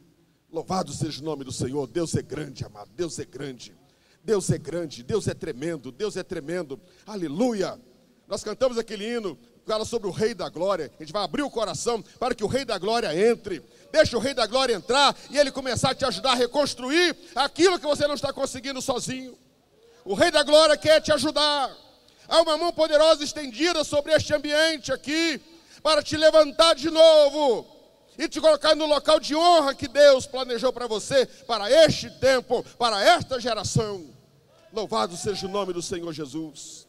Louvado seja o nome do Senhor. Deus é grande, amado. Deus é grande. Deus é grande. Deus é tremendo. Deus é tremendo. Aleluia. Nós cantamos aquele hino que fala sobre o Rei da Glória. A gente vai abrir o coração para que o Rei da Glória entre. Deixa o Rei da Glória entrar e Ele começar a te ajudar a reconstruir aquilo que você não está conseguindo sozinho. O Rei da Glória quer te ajudar. Há uma mão poderosa estendida sobre este ambiente aqui para te levantar de novo e te colocar no local de honra que Deus planejou para você, para este tempo, para esta geração. Louvado seja o nome do Senhor Jesus.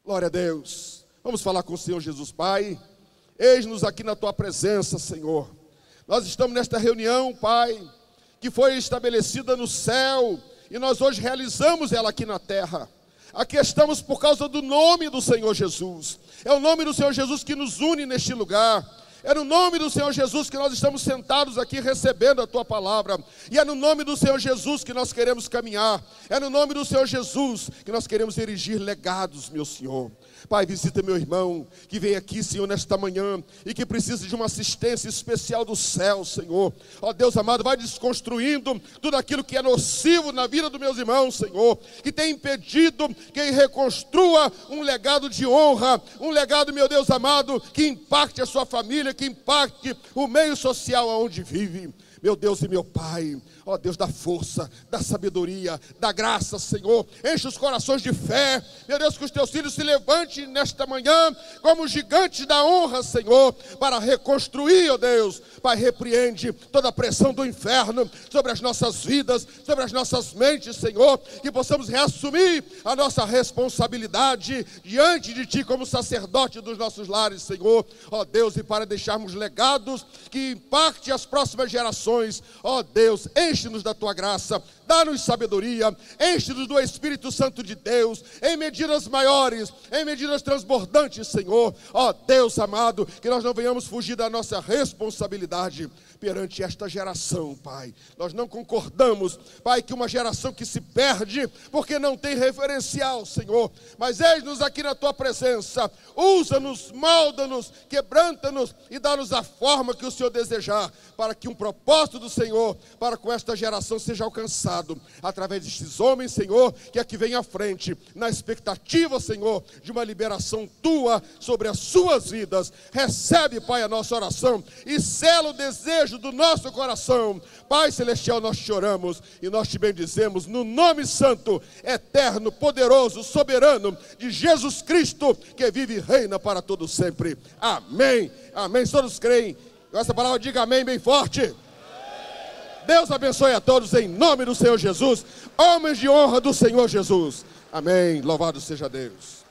Glória a Deus. Vamos falar com o Senhor Jesus. Pai, eis-nos aqui na Tua presença, Senhor. Nós estamos nesta reunião, Pai, que foi estabelecida no céu, e nós hoje realizamos ela aqui na terra. Aqui estamos por causa do nome do Senhor Jesus. É o nome do Senhor Jesus que nos une neste lugar. É no nome do Senhor Jesus que nós estamos sentados aqui recebendo a Tua palavra. E é no nome do Senhor Jesus que nós queremos caminhar. É no nome do Senhor Jesus que nós queremos erigir legados, meu Senhor. Pai, visita meu irmão que vem aqui, Senhor, nesta manhã e que precisa de uma assistência especial do céu, Senhor. Ó Deus amado, vai desconstruindo tudo aquilo que é nocivo na vida dos meus irmãos, Senhor, que tem impedido que ele reconstrua um legado de honra, um legado, meu Deus amado, que impacte a sua família, que impacte o meio social onde vive. Meu Deus e meu Pai, ó Deus, da força, da sabedoria, da graça, Senhor, enche os corações de fé, meu Deus, que os Teus filhos se levantem nesta manhã, como gigantes da honra, Senhor, para reconstruir, ó Deus. Pai, repreende toda a pressão do inferno sobre as nossas vidas, sobre as nossas mentes, Senhor, que possamos reassumir a nossa responsabilidade diante de Ti como sacerdote dos nossos lares, Senhor, ó Deus, e para deixarmos legados que impacte as próximas gerações. Ó Deus, enche-nos da Tua graça, dá-nos sabedoria, enche-nos do Espírito Santo de Deus, em medidas maiores, em medidas transbordantes, Senhor. Ó Deus amado, que nós não venhamos fugir da nossa responsabilidade perante esta geração, Pai. Nós não concordamos, Pai, que uma geração que se perde porque não tem referencial, Senhor. Mas eis-nos aqui na Tua presença, usa-nos, molda-nos, quebranta-nos e dá-nos a forma que o Senhor desejar, para que um propósito do Senhor para com esta geração seja alcançado através destes homens, Senhor, que aqui vem à frente, na expectativa, Senhor, de uma liberação Tua sobre as suas vidas. Recebe, Pai, a nossa oração e sela o desejo do nosso coração. Pai celestial, nós te oramos e nós te bendizemos no nome santo, eterno, poderoso, soberano de Jesus Cristo, que vive e reina para todo sempre. Amém. Amém. Todos creem. Com essa palavra, diga amém bem forte. Deus abençoe a todos em nome do Senhor Jesus. Homens de honra do Senhor Jesus. Amém. Louvado seja Deus.